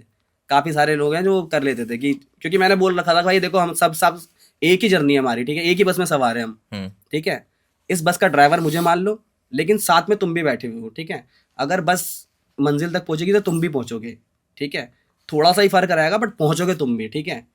काफ़ी सारे लोग हैं जो कर लेते थे, कि क्योंकि मैंने बोल रखा था भाई देखो हम सब एक ही जर्नी है हमारी, ठीक है, एक ही बस में सवार है हम, ठीक है। इस बस का ड्राइवर मुझे मान लो, लेकिन साथ में तुम भी बैठे हुए हो, ठीक है। अगर बस मंजिल तक पहुंचेगी तो तुम भी पहुंचोगे, ठीक है, थोड़ा सा ही फर्क रहेगा बट पहुंचोगे तुम भी, ठीक है।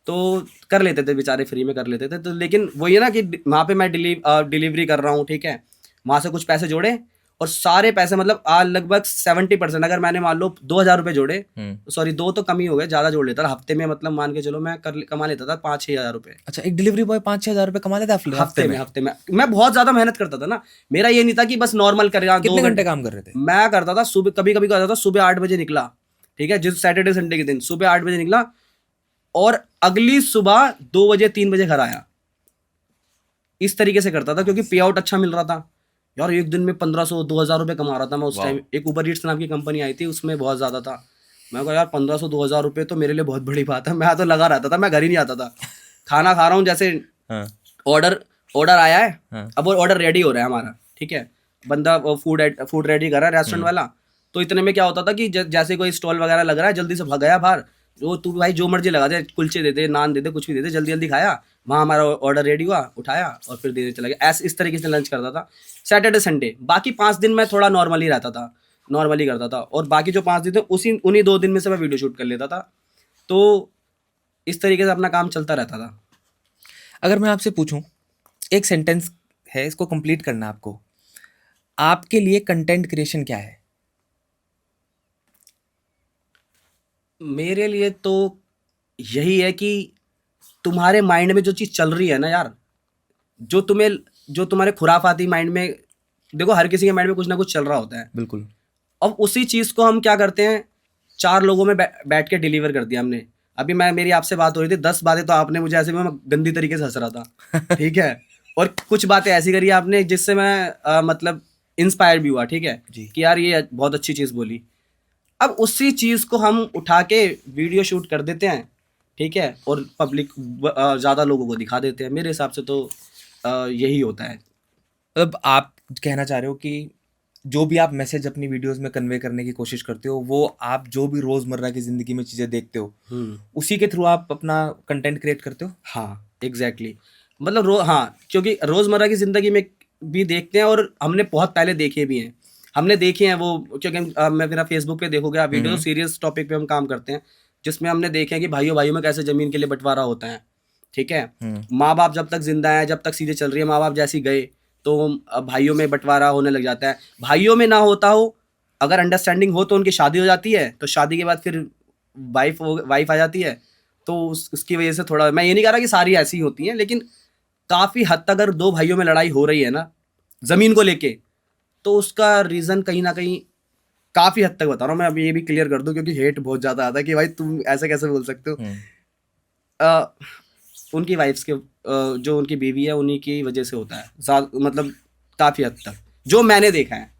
तो कर लेते थे बेचारे, फ्री में कर लेते थे। तो लेकिन वही है ना कि वहाँ पे मैं डिलीवरी कर रहा हूँ, ठीक है, वहाँ से कुछ पैसे जोड़े, और सारे पैसे मतलब लगभग 70%, अगर मैंने मान लो 2,000 रुपये जोड़े, सॉरी 2 तो कम ही हो गए, ज़्यादा जोड़ लेता था हफ्ते में, मतलब मान के चलो मैं कमा लेता था 5-6 हज़ार रुपये। अच्छा, एक डिलीवरी बॉय 5-6 हज़ार रुपये कमा लेता है हफ्ते में। मैं बहुत ज़्यादा मेहनत करता था ना, मेरा ये नहीं था कि बस नॉर्मल करेगा। कितने घंटे काम कर रहे थे? मैं करता था सुबह, कभी कभी करता था सुबह 8 बजे निकला, ठीक है, जिस सैटरडे संडे के दिन सुबह 8 बजे निकला, और अगली सुबह 2 बजे 3 बजे घर आया। इस तरीके से करता था क्योंकि पे आउट अच्छा मिल रहा था यार। एक दिन में 1,500-2,000 रुपये कमा रहा था मैं उस टाइम। एक ऊबर ईट्स नाम की कंपनी आई थी, उसमें बहुत ज़्यादा था। मैं कहा यार 1,500-2,000 रुपये तो मेरे लिए बहुत बड़ी बात है। मैं तो लगा रहता था, मैं घर ही नहीं आता था। खाना खा रहा हूँ, जैसे ऑर्डर आया है, अब वो ऑर्डर रेडी हो रहा है हमारा, ठीक है, बंदा फूड रेडी कर रहा है रेस्टोरेंट वाला। तो इतने में क्या होता था कि जैसे कोई स्टॉल वगैरह लग रहा है, जल्दी से भाग गया बाहर, जो तू भाई जो मर्जी लगा दे, कुलचे दे दे, नान दे दे, कुछ भी दे दे, जल्दी जल्दी खाया, वहाँ हमारा ऑर्डर रेडी हुआ, उठाया और फिर देने चला गया। इस तरीके से लंच करता था सैटरडे संडे। बाकी 5 दिन मैं थोड़ा नॉर्मली रहता था, नॉर्मली करता था, और बाकी जो 5 दिन थे उन्हीं 2 दिन में से मैं वीडियो शूट कर लेता था। तो इस तरीके से अपना काम चलता रहता था। अगर मैं आपसे पूछूं, एक सेंटेंस है, इसको कंप्लीट करना आपको, आपके लिए कंटेंट क्रिएशन क्या है? मेरे लिए तो यही है कि तुम्हारे माइंड में जो चीज़ चल रही है ना यार, जो तुम्हारे खुराफाती माइंड में, देखो हर किसी के माइंड में कुछ ना कुछ चल रहा होता है, बिल्कुल। अब उसी चीज़ को हम क्या करते हैं, 4 लोगों में बैठ के डिलीवर कर दिया हमने। अभी मेरी आपसे बात हो रही थी, 10 बातें तो आपने मुझे ऐसे में गंदी तरीके से हंस रहा था, ठीक है, और कुछ बातें ऐसी करी आपने जिससे मैं मतलब इंस्पायर भी हुआ, ठीक है, कि यार ये बहुत अच्छी चीज़ बोली। अब उसी चीज़ को हम उठा के वीडियो शूट कर देते हैं, ठीक है, और पब्लिक ज़्यादा लोगों को दिखा देते हैं। मेरे हिसाब से तो यही होता है। मतलब आप कहना चाह रहे हो कि जो भी आप मैसेज अपनी वीडियोस में कन्वे करने की कोशिश करते हो, वो आप जो भी रोजमर्रा की जिंदगी में चीजें देखते हो, उसी के थ्रू आप अपना कंटेंट क्रिएट करते हो। हाँ एग्जैक्टली मतलब हाँ, क्योंकि रोजमर्रा की जिंदगी में भी देखते हैं और हमने बहुत पहले देखे भी हैं, हमने देखे हैं वो, क्योंकि मैं मेरा फेसबुक पे देखोगे आप वीडियो, सीरियस टॉपिक पे हम काम करते हैं, जिसमें हमने देखे हैं कि भाइयों भाइयों में कैसे जमीन के लिए बंटवारा होता है, ठीक है। माँ बाप जब तक जिंदा है, जब तक चीजें चल रही है, माँ बाप जैसे ही गए तो भाइयों में बंटवारा होने लग जाता है। भाइयों में ना होता हो, अगर अंडरस्टैंडिंग हो तो उनकी शादी हो जाती है, तो शादी के बाद फिर वाइफ आ जाती है, तो उसकी वजह से थोड़ा, मैं ये नहीं कह रहा कि सारी ऐसी होती हैं, लेकिन काफ़ी हद तक अगर दो भाइयों में लड़ाई हो रही है ना ज़मीन को लेके, तो उसका रीज़न कहीं ना कहीं, काफ़ी हद तक बता रहा हूँ मैं, अभी ये भी क्लियर कर दूँ क्योंकि हेट बहुत ज़्यादा आता है कि भाई तुम ऐसे कैसे बोल सकते हो। उनकी वाइफ्स के जो उनकी बीवी है उन्हीं की वजह से होता है, मतलब काफ़ी हद तक जो मैंने देखा है।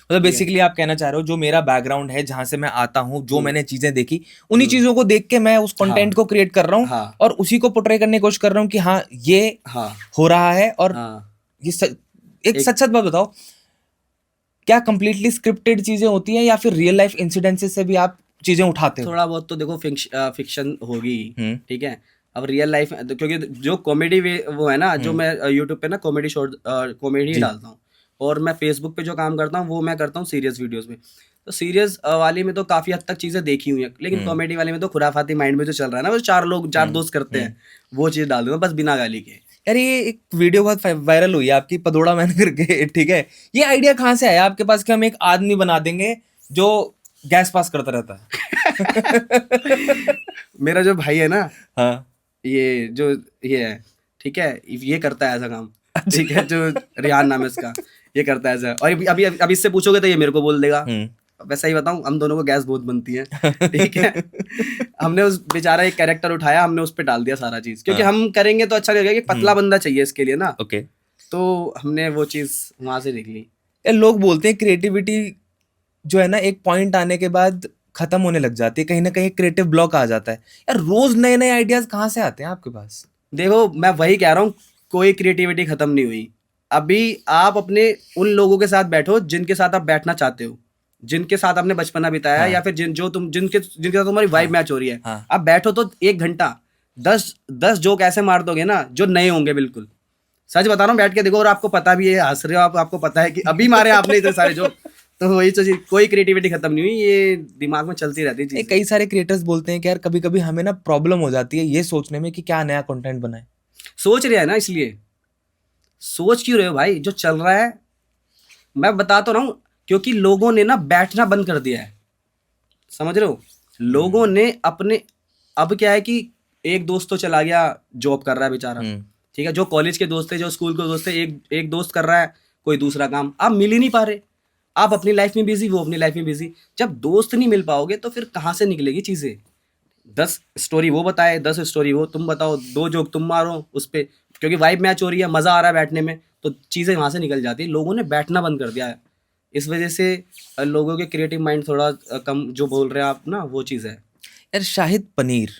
मतलब बेसिकली आप कहना चाह रहे हो, जो मेरा बैकग्राउंड है, जहां से मैं आता हूँ, जो मैंने चीजें देखी, उन्हीं चीजों को देख के मैं उस कंटेंट को क्रिएट कर रहा हूँ, हाँ। और उसी को पोर्ट्रे करने की कोशिश कर रहा हूँ कि हाँ ये हाँ हो रहा है। और हाँ ये एक सच सच बात बताओ, क्या कंप्लीटली स्क्रिप्टेड चीजें होती हैं या फिर रियल लाइफ इंसिडेंसेस से भी आप चीजें उठाते हो? थोड़ा बहुत तो देखो फिक्शन होगी, ठीक है। अब रियल लाइफ, क्योंकि जो कॉमेडी वो है ना, जो मैं यूट्यूब पे ना कॉमेडी शॉर्ट कॉमेडी डालता हूँ, और मैं फेसबुक पे जो काम करता हूँ वो मैं करता हूँ सीरियस वीडियोस में। तो सीरियस वाली में तो काफ़ी हद तक चीज़ें देखी हुई हैं, लेकिन कॉमेडी वाली में तो खुराफाती माइंड में जो चल रहा है ना, वो चार दोस्त करते हैं, वो चीज़ डाल दूंगा बस बिना गाली के। यार ये एक वीडियो बहुत वायरल हुई है आपकी, पदोड़ा मैन करके, ठीक है। ये आइडिया कहाँ से आया आपके पास कि हम एक आदमी बना देंगे जो गैस पास करता रहता है? मेरा जो भाई है ना, हाँ, ये जो ये है, ठीक है, ये करता है ऐसा काम, ठीक है, जो रियान नाम है इसका, ये करता है ऐसा। और अभी अभी इससे पूछोगे तो ये मेरे को बोल देगा। वैसा ही बताऊं, हम दोनों को गैस बहुत बनती है, ठीक है। हमने उस बेचारा एक कैरेक्टर उठाया, हमने उस पे डाल दिया सारा चीज, क्योंकि हम करेंगे तो अच्छा लगेगा कि पतला बंदा चाहिए इसके लिए ना, ओके। तो हमने वो चीज वहां से देख ली। यार लोग बोलते हैं क्रिएटिविटी जो है ना, एक पॉइंट आने के बाद खत्म होने लग जाती है, कहीं ना कहीं क्रिएटिव ब्लॉक आ जाता है। यार रोज नए नए आइडियाज कहाँ से आते हैं आपके पास? देखो मैं वही कह रहा हूँ, कोई क्रिएटिविटी खत्म नहीं हुई। अभी आप अपने उन लोगों के साथ बैठो जिनके साथ आप बैठना चाहते हो, जिनके साथ आपने बचपना बिताया है, या फिर जिनके साथ तुम्हारी वाइब मैच हो रही है, आप बैठो तो 1 घंटा 10 जोक ऐसे मार दोगे ना जो नए होंगे बिल्कुल। सच बता रहा हूँ, बैठ के देखो, और आपको पता भी है, हंस रहे हो आप, आपको पता है कि अभी मारे आपने इतने सारे जोक। तो वही चीज, कोई क्रिएटिविटी खत्म नहीं हुई, ये दिमाग में चलती रहती है चीज़। कई सारे क्रिएटर्स बोलते हैं कि यार कभी कभी हमें ना प्रॉब्लम हो जाती है ये सोचने में कि क्या नया कंटेंट बनाए। सोच रहे हैं ना, इसलिए सोच क्यों रहे हो भाई, जो चल रहा है मैं बता तो रहा हूँ, क्योंकि लोगों ने ना बैठना बंद कर दिया है, समझ रहे हो। लोगों ने अपने, अब क्या है कि एक दोस्त तो चला गया, जॉब कर रहा है बेचारा, ठीक है, जो कॉलेज के दोस्त थे, जो स्कूल के दोस्त थे, एक दोस्त कर रहा है कोई दूसरा काम, आप मिल ही नहीं पा रहे, आप अपनी लाइफ में बिजी, वो अपनी लाइफ में बिजी। जब दोस्त नहीं मिल पाओगे तो फिर कहाँ से निकलेगी चीज़ें? 10 स्टोरी वो बताए, 10 स्टोरी वो तुम बताओ, 2 जोक तुम मारो उस पर, क्योंकि वाइब मैच हो रही है, मज़ा आ रहा है बैठने में, तो चीज़ें वहाँ से निकल जाती है। लोगों ने बैठना बंद कर दिया है, इस वजह से लोगों के क्रिएटिव माइंड थोड़ा कम, जो बोल रहे हैं आप ना, वो चीज़ है। यार शाहिद पनीर,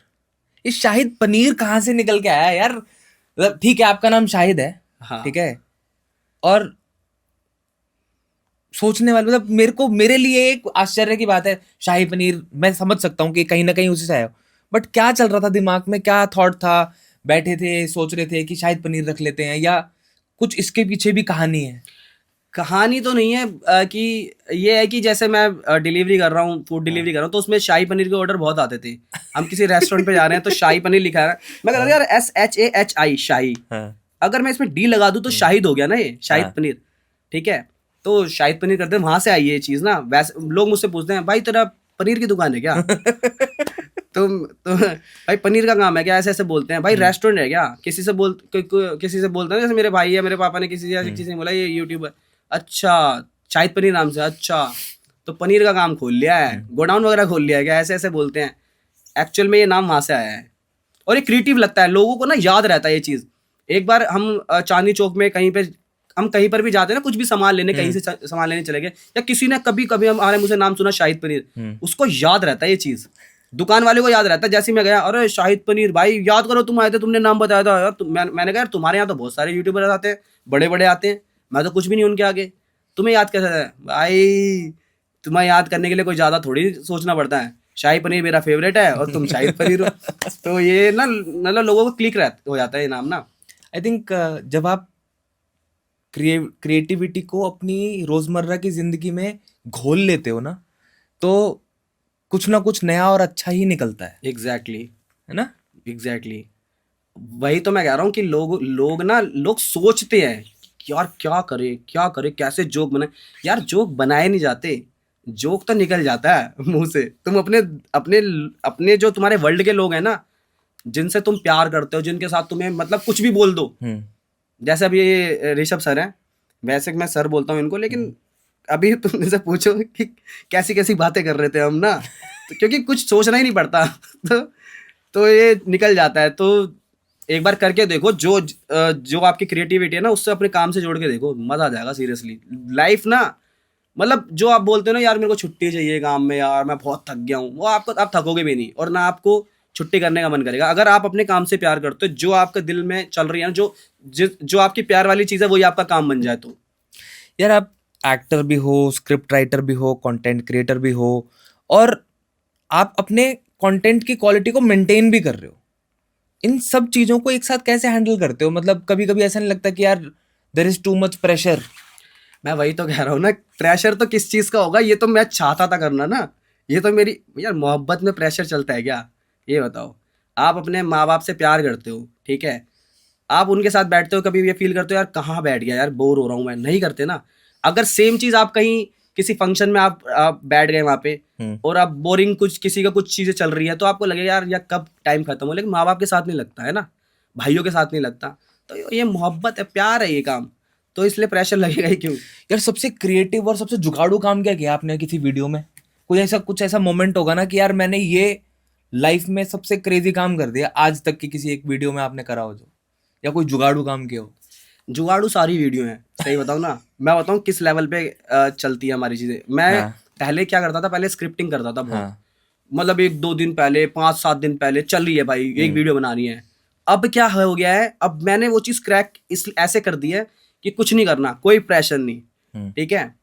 ये शाहिद पनीर कहाँ से निकल के आया यार? मतलब ठीक है आपका नाम शाहिद है, हाँ। ठीक है, और सोचने वाले, मतलब मेरे लिए एक आश्चर्य की बात है। शाही पनीर मैं समझ सकता हूँ कि कहीं ना कहीं उसी से आया, बट क्या चल रहा था दिमाग में, क्या थॉट था? बैठे थे सोच रहे थे कि शाहिद पनीर रख लेते हैं, या कुछ इसके पीछे भी कहानी है? कहानी तो नहीं है, कि ये है कि जैसे मैं डिलीवरी कर रहा हूँ, फूड डिलीवरी कर रहा हूँ, तो उसमें शाही पनीर के ऑर्डर बहुत आते थे। हम किसी रेस्टोरेंट पे जा रहे हैं तो शाही पनीर लिखा है, मैं कह रहा यार SHAHI शाही, अगर मैं इसमें D लगा दूं तो शाहिद हो गया ना, ये शाहिद पनीर, ठीक है। तो शाहिद पनीर करते हैं, वहां से आई ये चीज ना। वैसे लोग मुझसे पूछते हैं भाई तेरा पनीर की दुकान है क्या? तो भाई पनीर का काम है क्या, ऐसे ऐसे बोलते हैं। भाई रेस्टोरेंट है क्या? किसी से बोलते हैं, जैसे मेरे भाई है, मेरे पापा ने किसी ने बोला ये यूट्यूबर, अच्छा शाहिद पनीर नाम से, अच्छा तो पनीर का काम खोल लिया है, गोडाउन वगैरह खोल लिया है क्या, ऐसे ऐसे बोलते हैं। एक्चुअल में ये नाम वहां से आया है, और ये क्रिएटिव लगता है लोगों को ना, याद रहता है ये चीज। एक बार हम चांदनी चौक में हम कहीं पर भी जाते हैं ना, कुछ भी सामान लेने, कहीं से सामान लेने चले गए, या किसी ने कभी हमारे मुझे नाम सुना शाहिद पनीर, उसको याद रहता है ये चीज, दुकान वाले को याद रहता है। जैसे मैं गया, अरे शाहिद पनीर भाई याद करो, तुम आए थे, तुमने नाम बताया था यार। मैंने कहा यार तुम्हारे यहाँ तो बहुत सारे यूट्यूबर आते हैं, बड़े बड़े आते हैं, मैं तो कुछ भी नहीं उनके आगे। तुम्हें याद कैसे है भाई? तुम्हें याद करने के लिए कोई ज़्यादा थोड़ी सोचना पड़ता है। शाही पनीर मेरा फेवरेट है और तुम शाहिद पनीर हो। तो ये ना मतलब लोगों को क्लिक हो जाता है ये नाम ना। आई थिंक जब आप क्रिएटिविटी को अपनी रोजमर्रा की जिंदगी में घोल लेते हो ना, तो कुछ ना कुछ नया और अच्छा ही निकलता है एग्जैक्टली ना? एग्जैक्टली वही तो मैं कह रहा हूँ कि लोग सोचते हैं कि यार क्या करे कैसे जोक बनाए। यार जोक बनाए नहीं जाते, जोक तो निकल जाता है मुंह से। तुम अपने अपने अपने जो तुम्हारे वर्ल्ड के लोग हैं ना, जिनसे तुम प्यार करते हो, जिनके साथ तुम्हें मतलब कुछ भी बोल दो, जैसे अभी ये ऋषभ सर हैं, वैसे मैं सर बोलता हूँ इनको, लेकिन अभी तुम इनसे पूछो कि कैसी कैसी बातें कर रहे थे हम ना, तो क्योंकि कुछ सोचना ही नहीं पड़ता तो ये निकल जाता है। तो एक बार करके देखो, जो आपकी क्रिएटिविटी है ना, उससे अपने काम से जोड़ के देखो, मजा आ जाएगा सीरियसली। लाइफ ना मतलब जो आप बोलते हो ना यार मेरे को छुट्टी चाहिए काम में, यार मैं बहुत थक गया हूँ, वो आप थकोगे भी नहीं और ना आपको छुट्टी करने का मन करेगा। अगर आप अपने काम से प्यार करते हो, जो आपके दिल में चल रही है ना, जो आपकी प्यार वाली चीज़ है, वही आपका काम बन जाए। तो यार आप एक्टर भी हो, स्क्रिप्ट राइटर भी हो, कंटेंट क्रिएटर भी हो, और आप अपने कंटेंट की क्वालिटी को मेंटेन भी कर रहे हो। इन सब चीजों को एक साथ कैसे हैंडल करते हो? मतलब कभी कभी ऐसा नहीं लगता कि यार there is too much pressure? मैं वही तो कह रहा हूँ ना, प्रेशर तो किस चीज़ का होगा, ये तो मैं चाहता था करना ना। ये तो मेरी यार मोहब्बत में प्रेशर चलता है क्या? ये बताओ। आप अपने माँ बाप से प्यार करते हो, ठीक है, आप उनके साथ बैठते हो, कभी ये फील करते हो यार कहाँ बैठ गया यार, बोर हो रहा हूँ मैं? नहीं करते ना। अगर सेम चीज़ आप कहीं किसी फंक्शन में आप बैठ गए वहाँ पे और आप बोरिंग कुछ किसी का कुछ चीज़ें चल रही है, तो आपको लगेगा यार कब टाइम खत्म हो। लेकिन माँ बाप के साथ नहीं लगता है ना, भाइयों के साथ नहीं लगता। तो ये मोहब्बत है, प्यार है ये काम, तो इसलिए प्रेशर लगेगा ही क्यों। यार सबसे क्रिएटिव और सबसे जुगाड़ू काम क्या किया आपने किसी वीडियो में? कुछ ऐसा मोमेंट होगा ना कि यार मैंने ये लाइफ में सबसे क्रेजी काम कर दिया आज तक की किसी एक वीडियो में आपने करा हो जो, या कोई जुगाड़ू काम किया हो? जुगाड़ू सारी वीडियो हैं, सही बताऊँ ना, मैं बताऊँ किस लेवल पे चलती है हमारी चीज़ें। मैं पहले क्या करता था, पहले स्क्रिप्टिंग करता था बहुत, मतलब 1-2 दिन पहले, 5-7 दिन पहले चल रही है भाई, एक वीडियो बनानी है। अब क्या हो गया है, अब मैंने वो चीज़ क्रैक ऐसे कर दी है कि कुछ नहीं करना, कोई प्रेशर नहीं, ठीक है,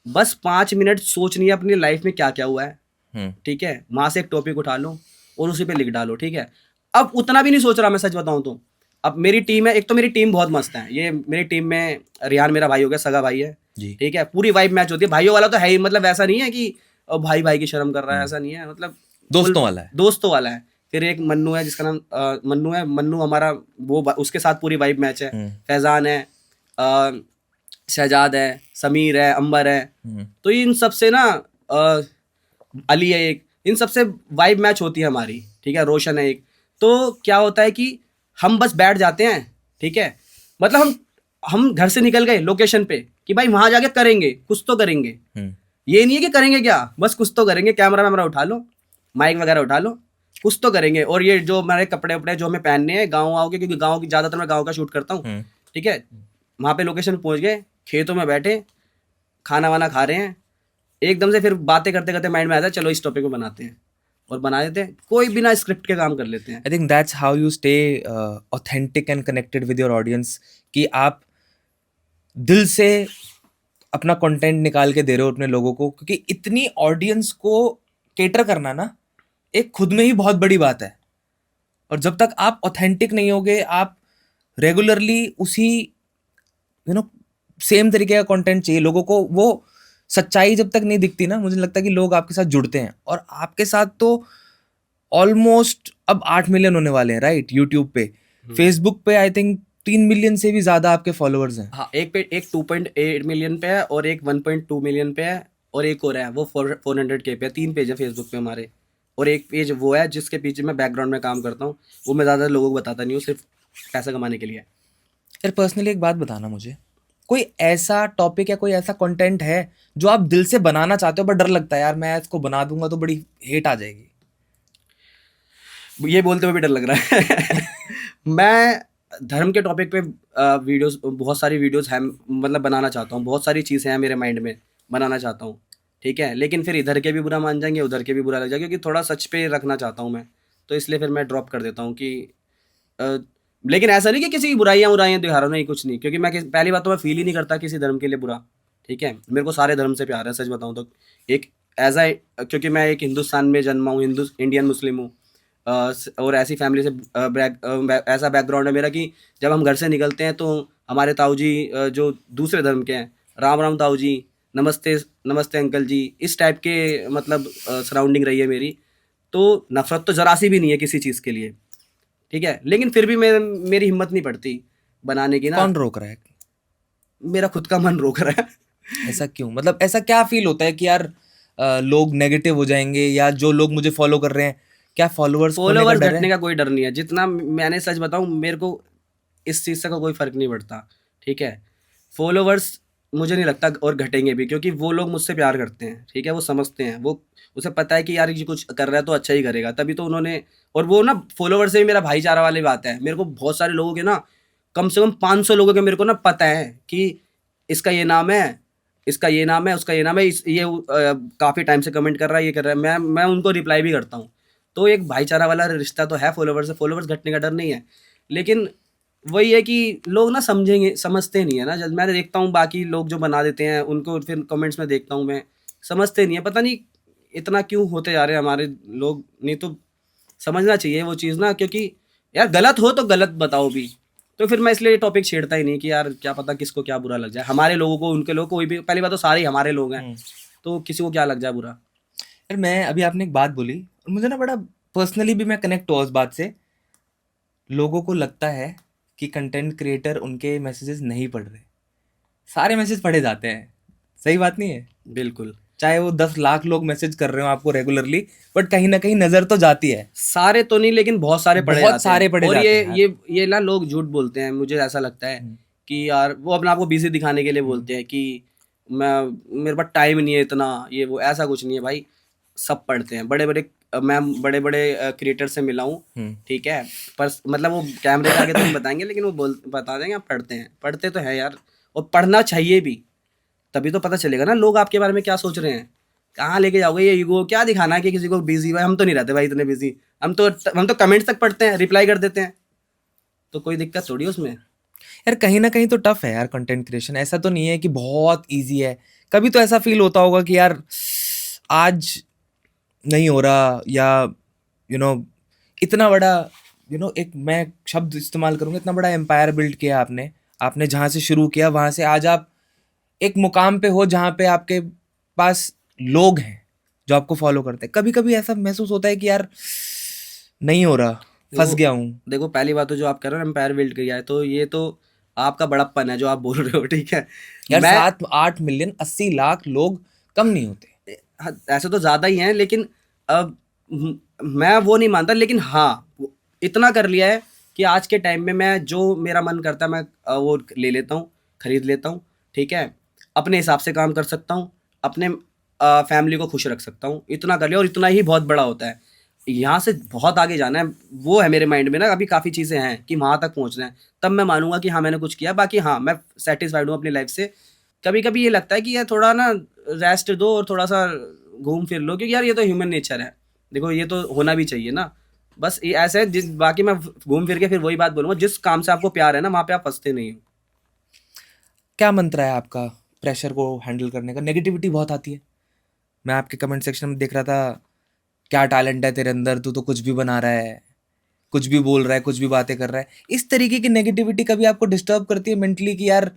बस 5 मिनट सोचनी है अपनी लाइफ में क्या क्या हुआ है, ठीक है, वहाँ से एक टॉपिक उठा लो और उसी पे लिख डालो, ठीक है। अब उतना भी नहीं सोच रहा मैं, सच बताऊँ तो। अब मेरी टीम है, एक तो मेरी टीम बहुत मस्त है, ये मेरी टीम में रियान मेरा भाई हो गया, सगा भाई है, ठीक है, पूरी वाइब मैच होती है। भाइयों वाला तो है ही, मतलब ऐसा नहीं है कि भाई भाई की शर्म कर रहा है, ऐसा नहीं है, मतलब दोस्तों वाला है, दोस्तों वाला है। फिर एक मन्नू है जिसका नाम मन्नू है, मन्नू हमारा वो उसके साथ पूरी वाइब मैच है। फैजान है, शहजाद है, समीर है, अंबर है, तो इन सब से ना अली है एक, इन सब से वाइब मैच होती है हमारी, ठीक है, रोशन है एक। तो क्या होता है कि हम बस बैठ जाते हैं, ठीक है, मतलब हम घर से निकल गए लोकेशन पे कि भाई वहां जाके करेंगे, कुछ तो करेंगे। ये नहीं है कि करेंगे क्या, बस कुछ तो करेंगे, कैमरा वैमरा उठा लो, माइक वगैरह उठा लो, कुछ तो करेंगे। और ये जो हमारे कपड़े वपड़े जो हमें पहनने हैं गाँव वाँव के, क्योंकि गाँव की ज़्यादातर मैं गाँव का शूट करता हूँ, ठीक है, वहाँ पे लोकेशन पहुँच गए, खेतों में बैठे खाना वाना खा रहे हैं, एकदम से फिर बातें करते करते माइंड में आता है चलो इस टॉपिक को बनाते हैं, और बना देते हैं, कोई बिना स्क्रिप्ट के काम कर लेते हैं। I think that's how you stay authentic and connected with your audience, कि आप दिल से अपना कंटेंट निकाल के दे रहे हो अपने लोगों को, क्योंकि इतनी ऑडियंस को केटर करना ना एक खुद में ही बहुत बड़ी बात है। और जब तक आप ऑथेंटिक नहीं होगे, आप रेगुलरली उसी सेम तरीके का कंटेंट चाहिए लोगों को, वो सच्चाई जब तक नहीं दिखती ना, मुझे लगता है कि लोग आपके साथ जुड़ते हैं। और आपके साथ तो ऑलमोस्ट अब 8 मिलियन होने वाले हैं, राइट? यूट्यूब पे, फेसबुक पे आई थिंक 3 मिलियन से भी ज्यादा आपके फॉलोअर्स हैं। हाँ, एक 2.8 मिलियन पे है और एक 1.2 मिलियन पे है, और एक और है वो 400K पे है। 3 पेज है फेसबुक पे हमारे, और एक पेज वो है जिसके पीछे मैं बैकग्राउंड में काम करता हूँ, वो मैं ज़्यादा लोगों को बताता नहीं हूँ, सिर्फ पैसा कमाने के लिए। यार पर्सनली एक बात बताना मुझे, कोई ऐसा टॉपिक या कोई ऐसा कंटेंट है जो आप दिल से बनाना चाहते हो पर डर लगता है यार मैं इसको बना दूंगा तो बड़ी हेट आ जाएगी? ये बोलते हुए भी डर लग रहा है मैं धर्म के टॉपिक पे वीडियोस, बहुत सारी वीडियोस हैं, मतलब बनाना चाहता हूँ, बहुत सारी चीज़ें हैं मेरे माइंड में, बनाना चाहता हूँ, ठीक है, लेकिन फिर इधर के भी बुरा मान जाएंगे, उधर के भी बुरा लग जाएगा, क्योंकि थोड़ा सच पे रखना चाहता हूँ मैं, तो इसलिए फिर मैं ड्रॉप कर देता हूँ कि लेकिन ऐसा नहीं कि किसी की बुराइयाँ दिखा रहा हूँ, नहीं, कुछ नहीं, क्योंकि मैं पहली बात तो मैं फील ही नहीं करता किसी धर्म के लिए बुरा, ठीक है, मेरे को सारे धर्म से प्यार है, सच बताऊं तो। एक एज अ, क्योंकि मैं एक हिंदुस्तान में जन्मा हूँ, हिंदू इंडियन मुस्लिम हूँ, और ऐसी फैमिली से ऐसा बैकग्राउंड है मेरा कि जब हम घर से निकलते हैं तो हमारे ताऊ जी जो दूसरे धर्म के हैं, राम राम ताऊ जी, नमस्ते नमस्ते अंकल जी, इस टाइप के मतलब सराउंडिंग रही है मेरी। तो नफरत तो जरा सी भी नहीं है किसी चीज़ के लिए, ठीक है, लेकिन फिर भी मेरी हिम्मत नहीं पड़ती बनाने की ना। कौन रोक रहा है? मेरा खुद का मन रोक रहा है। ऐसा क्यों? मतलब ऐसा क्या फील होता है कि यार लोग नेगेटिव हो जाएंगे, या जो लोग मुझे फॉलो कर रहे हैं, क्या फॉलोअर्स खोने का फॉलोवर्स डर घटने है? का कोई डर नहीं है, जितना मैंने सच बताऊं मेरे को इस चीज़ से का कोई फर्क नहीं पड़ता, ठीक है। फॉलोवर्स मुझे नहीं लगता और घटेंगे भी, क्योंकि वो लोग मुझसे प्यार करते हैं, ठीक है, वो समझते हैं, वो उसे पता है कि यार ये कुछ कर रहा है तो अच्छा ही करेगा, तभी तो उन्होंने। और वो ना फॉलोवर से भी मेरा भाईचारा वाली बात है। मेरे को बहुत सारे लोगों के ना, कम से कम 500 लोगों के मेरे को ना पता है कि इसका ये नाम है, इसका ये नाम है, उसका ये नाम है, ये काफ़ी टाइम से कमेंट कर रहा है, ये कर रहा है, मैं उनको रिप्लाई भी करता हूँ। तो एक भाईचारा वाला रिश्ता तो है फॉलोवर से, फॉलोवर्स घटने का डर नहीं है। लेकिन वही है कि लोग ना समझेंगे, समझते नहीं है ना। जब मैं देखता हूँ बाकी लोग जो बना देते हैं उनको, फिर कमेंट्स में देखता हूँ मैं, समझते नहीं है, पता नहीं इतना क्यों होते जा रहे हैं हमारे लोग। नहीं तो समझना चाहिए वो चीज़ ना, क्योंकि यार गलत हो तो गलत बताओ भी। तो फिर मैं इसलिए टॉपिक छेड़ता ही नहीं कि यार क्या पता किसको क्या बुरा लग जाए, हमारे लोगों को, उनके लोग, कोई भी, पहली बात तो सारे ही हमारे लोग हैं, तो किसी को क्या लग जाए बुरा। यार मैं अभी, आपने एक बात बोली और मुझे ना बड़ा पर्सनली भी मैं कनेक्ट हुआ उस बात से। लोगों को लगता है कि कंटेंट क्रिएटर उनके मैसेजेस नहीं पढ़ रहे, सारे मैसेज पढ़े जाते हैं। सही बात नहीं है? बिल्कुल, चाहे वो 10 लाख लोग मैसेज कर रहे हो आपको रेगुलरली, बट कहीं ना कहीं नजर तो जाती है। सारे तो नहीं लेकिन बहुत सारे पढ़े बहुत जाते सारे हैं। पढ़े और जाते ये हैं यार। ये ना लोग झूठ बोलते हैं, मुझे ऐसा लगता है कि यार वो अपने आप को बिजी दिखाने के लिए बोलते हैं कि मैं, मेरे पास टाइम नहीं है इतना, ये वो, ऐसा कुछ नहीं है भाई। सब पढ़ते हैं, बड़े बड़े, मैं बड़े बड़े क्रिएटर से मिला हूँ, ठीक है, पर मतलब वो कैमरे के आगे तो नहीं बताएंगे, लेकिन वो बता देंगे आप पढ़ते हैं, पढ़ते तो है यार, और पढ़ना चाहिए भी। तभी तो पता चलेगा ना लोग आपके बारे में क्या सोच रहे हैं। कहाँ लेके जाओगे ये ईगो, क्या दिखाना है कि किसी को बिजी भाई, हम तो नहीं रहते भाई इतने बिजी। हम तो कमेंट्स तक पढ़ते हैं, रिप्लाई कर देते हैं, तो कोई दिक्कत थोड़ी है उसमें। यार कहीं ना कहीं तो टफ है यार कंटेंट क्रिएशन। ऐसा तो नहीं है कि बहुत इजी है। कभी तो ऐसा फील होता होगा कि यार आज नहीं हो रहा, या यू नो इतना बड़ा, एक मैं शब्द इस्तेमाल करूंगा, इतना बड़ा एम्पायर बिल्ड किया आपने। आपने जहां से शुरू किया वहां से आज आप एक मुकाम पे हो जहां पे आपके पास लोग हैं जो आपको फॉलो करते हैं। कभी कभी ऐसा महसूस होता है कि यार नहीं हो रहा, फंस देखो गया हूँ। देखो पहली बात तो जो आप कर रहे हो एम्पायर बिल्ड किया है, तो ये तो आपका बड़प्पन है जो आप बोल रहे हो, ठीक है। यार मैं 7-8 मिलियन 80 लाख लोग कम नहीं होते। हाँ, ऐसे तो ज़्यादा ही हैं, लेकिन अब मैं वो नहीं मानता, लेकिन हाँ इतना कर लिया है कि आज के टाइम में मैं जो मेरा मन करता है मैं वो ले लेता हूँ, खरीद लेता हूँ, ठीक है। अपने हिसाब से काम कर सकता हूँ, अपने फैमिली को खुश रख सकता हूँ, इतना कर लिया, और इतना ही बहुत बड़ा होता है। यहाँ से बहुत आगे जाना है, वो है मेरे माइंड में ना, अभी काफ़ी चीज़ें हैं कि वहाँ तक पहुँचना है, तब मैं मानूंगा कि हाँ मैंने कुछ किया। बाकी हाँ मैं सेटिस्फाइड हूँ अपनी लाइफ से। कभी कभी ये लगता है कि यार थोड़ा ना रेस्ट दो और थोड़ा सा घूम फिर लो, क्योंकि यार ये तो ह्यूमन नेचर है, देखो ये तो होना भी चाहिए ना। बस ये ऐसा है, जिस बाकी मैं घूम फिर के फिर वही बात बोलूँगा, जिस काम से आपको प्यार है ना वहाँ पे आप फंसते नहीं हो। क्या मंत्र है आपका प्रेशर को हैंडल करने का? नेगेटिविटी बहुत आती है। मैं आपके कमेंट सेक्शन में देख रहा था, क्या टैलेंट है तेरे अंदर, तू तो कुछ भी बना रहा है, कुछ भी बोल रहा है, कुछ भी बातें कर रहा है। इस तरीके की नेगेटिविटी कभी आपको डिस्टर्ब करती है मेंटली कि यार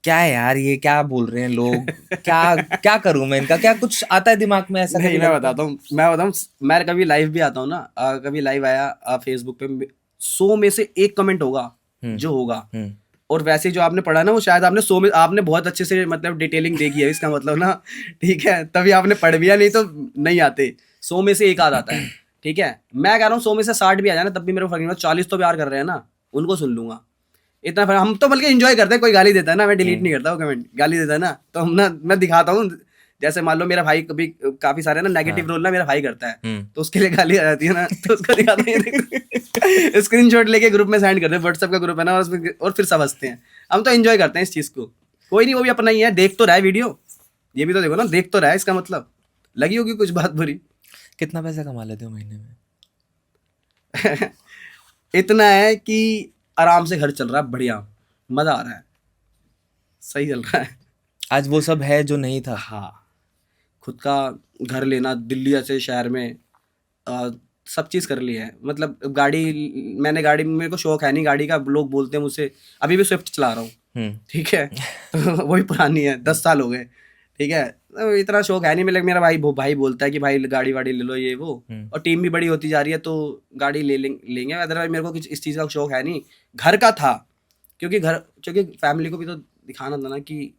क्या है यार, ये क्या बोल रहे हैं लोग, क्या क्या करूं मैं इनका? क्या कुछ आता है दिमाग में ऐसा कभी नहीं, मैं लगता है? बताता हूँ, मैं कभी लाइव भी आता हूँ ना, कभी लाइव आया फेसबुक पे, 100 में से एक कमेंट होगा जो होगा। हम्म। और वैसे जो आपने पढ़ा ना, वो शायद आपने 100 में, आपने बहुत अच्छे से मतलब डिटेलिंग देखी है इसका मतलब ना, ठीक है, तभी आपने पढ़ भी, नहीं तो नहीं आते। 100 में से एक आ जाता है, ठीक है। मैं कह रहा हूँ 100 में से 60 भी आ जाए ना, तब भी मेरे को फर्क नहीं पड़ता, 40 तो प्यार कर रहे हैं ना, उनको सुन लूंगा। इतना फर्क, हम तो बल्कि एंजॉय करते हैं, कोई गाली देता है ना मैं डिलीट नहीं करता वो कमेंट, गाली देता है ना तो हम ना, मैं दिखाता हूँ। जैसे मान लो मेरा भाई कभी, काफी सारे ना नेगेटिव रोल ना मेरा भाई करता है, तो उसके लिए गाली आ जाती है ना, तो उसको दिखाता हूँ, ये देखो स्क्रीनशॉट लेके ग्रुप में सेंड करते हैं, व्हाट्सएप का ग्रुप है ना, और उसमें, और फिर सब हंसते हैं। हम तो एंजॉय करते हैं इस चीज को। कोई नहीं, वो भी अपना ही है, देख तो रहा है वीडियो, ये भी तो देखो ना, देख तो रहा है, इसका मतलब लगी होगी कुछ बात बुरी। कितना पैसा कमा लेते हो महीने में? इतना है कि आराम से घर चल रहा है, बढ़िया, मजा आ रहा है, सही चल रहा है। आज वो सब है जो नहीं था। हाँ, खुद का घर लेना दिल्ली जैसे शहर में, सब चीज़ कर लिया है। मतलब गाड़ी मेरे को शौक है नहीं गाड़ी का, लोग बोलते हैं मुझसे, अभी भी स्विफ्ट चला रहा हूँ, हम्म। ठीक है। तो वही पुरानी है, 10 साल हो गए, ठीक है। तो इतना शौक है नहीं, मेरा भाई बोलता है कि भाई गाड़ी वाड़ी ले लो ये वो, और टीम भी बड़ी होती जा रही है तो गाड़ी लेंगे। अदरवाइज मेरे को कुछ इस चीज़ का शौक है नहीं। घर का था, क्योंकि फैमिली को भी तो दिखाना था ना कि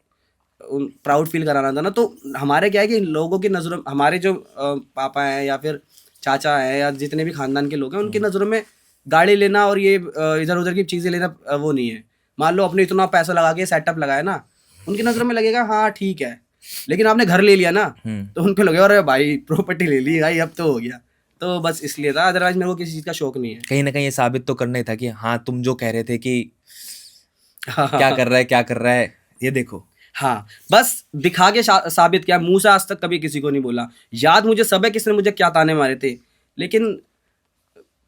प्राउड फील कराना था ना। तो हमारे क्या है कि लोगों की नज़रों, हमारे जो पापा हैं या फिर चाचा हैं या जितने भी खानदान के लोग हैं, उनकी नज़रों में गाड़ी लेना और ये इधर उधर की चीज़ें लेना वो नहीं है। मान लो आपने इतना पैसा लगा के सेटअप लगाया ना, उनकी नज़रों में लगेगा हाँ ठीक है, लेकिन आपने घर ले लिया ना, तो उनको लगेगा अरे भाई प्रॉपर्टी ले ली भाई, अब तो हो गया। तो बस इसलिए था, अदरवाइज मेरे को किसी चीज़ का शौक नहीं है। कहीं ना कहीं ये साबित तो करना ही था कि हाँ तुम जो कह रहे थे कि क्या कर रहा है ये देखो। हाँ, बस दिखा के साबित किया, मुंह से आज तक कभी किसी को नहीं बोला। याद मुझे सब है किसने मुझे क्या ताने मारे थे, लेकिन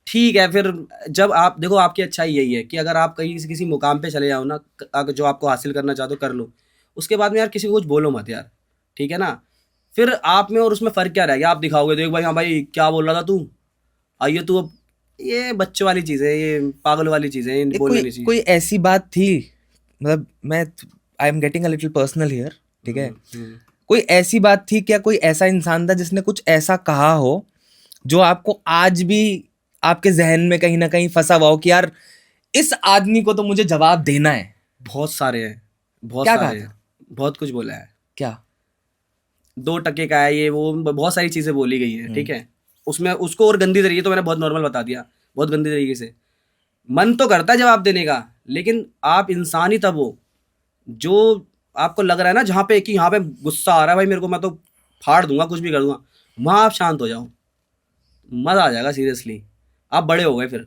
ठीक है। फिर जब आप देखो, आपकी अच्छाई यही है कि अगर आप कहीं किसी मुकाम पे चले जाओ ना, अगर जो आपको हासिल करना चाहते हो कर लो, उसके बाद में यार किसी को कुछ बोलो मत यार, ठीक है ना। फिर आप में और उसमें फ़र्क क्या रह गया, आप दिखाओगे देख भाई, हाँ भाई क्या बोल रहा था तू, आइए तू अब। ये बच्चों वाली चीज़ है, ये पागल वाली चीज़ है, ये बोलने नहीं चाहिए। कोई ऐसी बात थी, मतलब मैं I am getting a little personal here, ठीक है। कोई ऐसी बात थी क्या, कोई ऐसा इंसान था जिसने कुछ ऐसा कहा हो जो आपको आज भी आपके जहन में कहीं ना कहीं फंसा हुआ हो कि यार इस आदमी को तो मुझे जवाब देना है? बहुत सारे हैं, बहुत क्या सारे कहा हैं, बहुत कुछ बोला है। क्या? 2 टके का है ये वो, बहुत सारी चीज़ें बोली गई हैं, ठीक है। उसमें उसको और गंदी तरीके, तो मैंने बहुत नॉर्मल बता दिया, बहुत गंदी तरीके से। मन तो करता है जवाब देने का, लेकिन आप इंसान ही तब हो जो आपको लग रहा है ना, जहाँ पे कि यहाँ पे गुस्सा आ रहा है भाई मेरे को, मैं तो फाड़ दूंगा, कुछ भी कर दूंगा, वहाँ आप शांत हो जाओ, मज़ा आ जाएगा। सीरियसली आप बड़े हो गए फिर,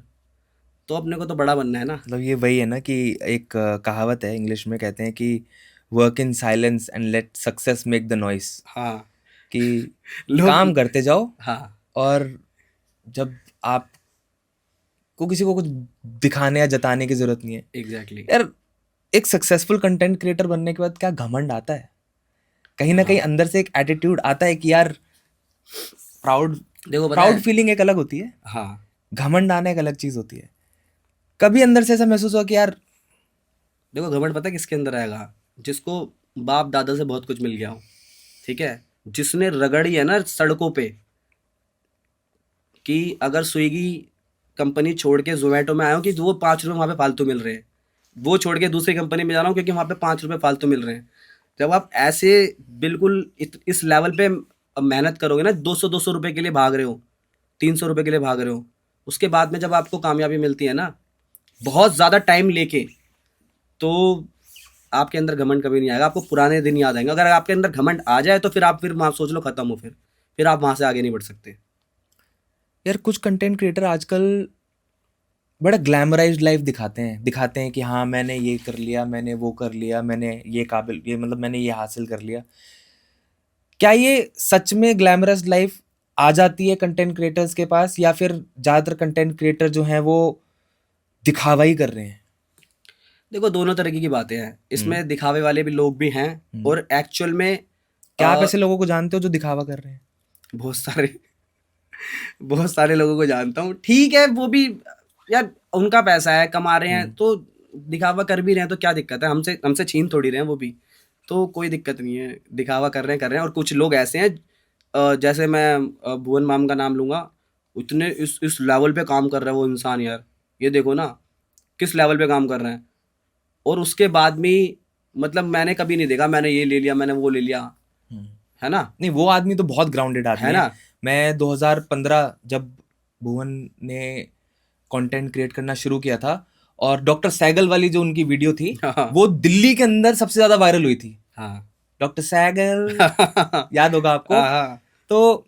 तो अपने को तो बड़ा बनना है ना। मतलब ये वही है ना कि एक कहावत है इंग्लिश में, कहते हैं कि work in silence and let success make the noise, हाँ, कि लोग, काम करते जाओ हाँ और जब आप को किसी को कुछ दिखाने या जताने की जरूरत नहीं है। एग्जैक्टली। यार एक सक्सेसफुल कंटेंट क्रिएटर बनने के बाद क्या घमंड आता है, कहीं ना कहीं हाँ, अंदर से एक एटीट्यूड आता है कि यार प्राउड देखो पता प्राउड है, फीलिंग एक अलग होती है, हाँ घमंड आना एक अलग चीज होती है। कभी अंदर से ऐसा महसूस हुआ कि यार देखो, घमंड पता है किसके अंदर आएगा, जिसको बाप दादा से बहुत कुछ मिल गया हो, ठीक है। जिसने रगड़ी है ना सड़कों पे, कि अगर स्विगी कंपनी छोड़ के जोमेटो में आया हूँ कि वो 5 रुपये वहाँ पे फालतू मिल रहे हैं, वो छोड़ के दूसरी कंपनी में जा रहा हूँ क्योंकि वहाँ पे 5 रुपये फालतू मिल रहे हैं। जब आप ऐसे बिल्कुल इस लेवल पे मेहनत करोगे ना, 200 रुपये के लिए भाग रहे हो, 300 रुपये के लिए भाग रहे हो, उसके बाद में जब आपको कामयाबी मिलती है ना, बहुत ज़्यादा टाइम लेके, तो आपके अंदर घमंड कभी नहीं आएगा, आपको पुराने दिन याद आएंगे। अगर आपके अंदर घमंड आ जाए तो फिर आप सोच लो खत्म हो, फिर आप वहाँ से आगे नहीं बढ़ सकते। यार कुछ कंटेंट क्रिएटर आजकल बड़ा ग्लैमराइज्ड लाइफ दिखाते हैं कि हाँ मैंने ये कर लिया, मैंने वो कर लिया, मैंने ये मतलब मैंने ये हासिल कर लिया। क्या ये सच में ग्लैमरस लाइफ आ जाती है कंटेंट क्रिएटर्स के पास, या फिर ज्यादातर कंटेंट क्रिएटर जो हैं वो दिखावा ही कर रहे हैं? देखो, दोनों तरीके की बातें हैं इसमें, दिखावे वाले भी लोग भी हैं और एक्चुअल में क्या आप ऐसे लोगों को जानते हो जो दिखावा कर रहे हैं? बहुत सारे बहुत सारे लोगों को जानता हूँ, ठीक है। वो भी यार उनका पैसा है, कमा रहे हैं तो दिखावा कर भी रहे हैं, तो क्या दिक्कत है, हमसे हमसे छीन थोड़ी रहे हैं वो भी, तो कोई दिक्कत नहीं है। दिखावा कर रहे हैं। और कुछ लोग ऐसे हैं, जैसे मैं भुवन माम का नाम लूँगा, उतने इस लेवल पे काम कर रहा है वो इंसान यार, ये देखो ना किस लेवल पे काम कर रहे हैं। और उसके बाद में मतलब मैंने कभी नहीं देखा मैंने ये ले लिया, मैंने वो ले लिया, है ना। नहीं, वो आदमी तो बहुत ग्राउंडेड आदमी है है। ना। मैं 2015 जब भुवन ने कंटेंट क्रिएट करना शुरू किया था, और डॉक्टर सैगल वाली जो उनकी वीडियो थी हाँ वो दिल्ली के अंदर सबसे ज्यादा वायरल हुई थी। हाँ डॉक्टर सैगल याद होगा आपको? हाँ तो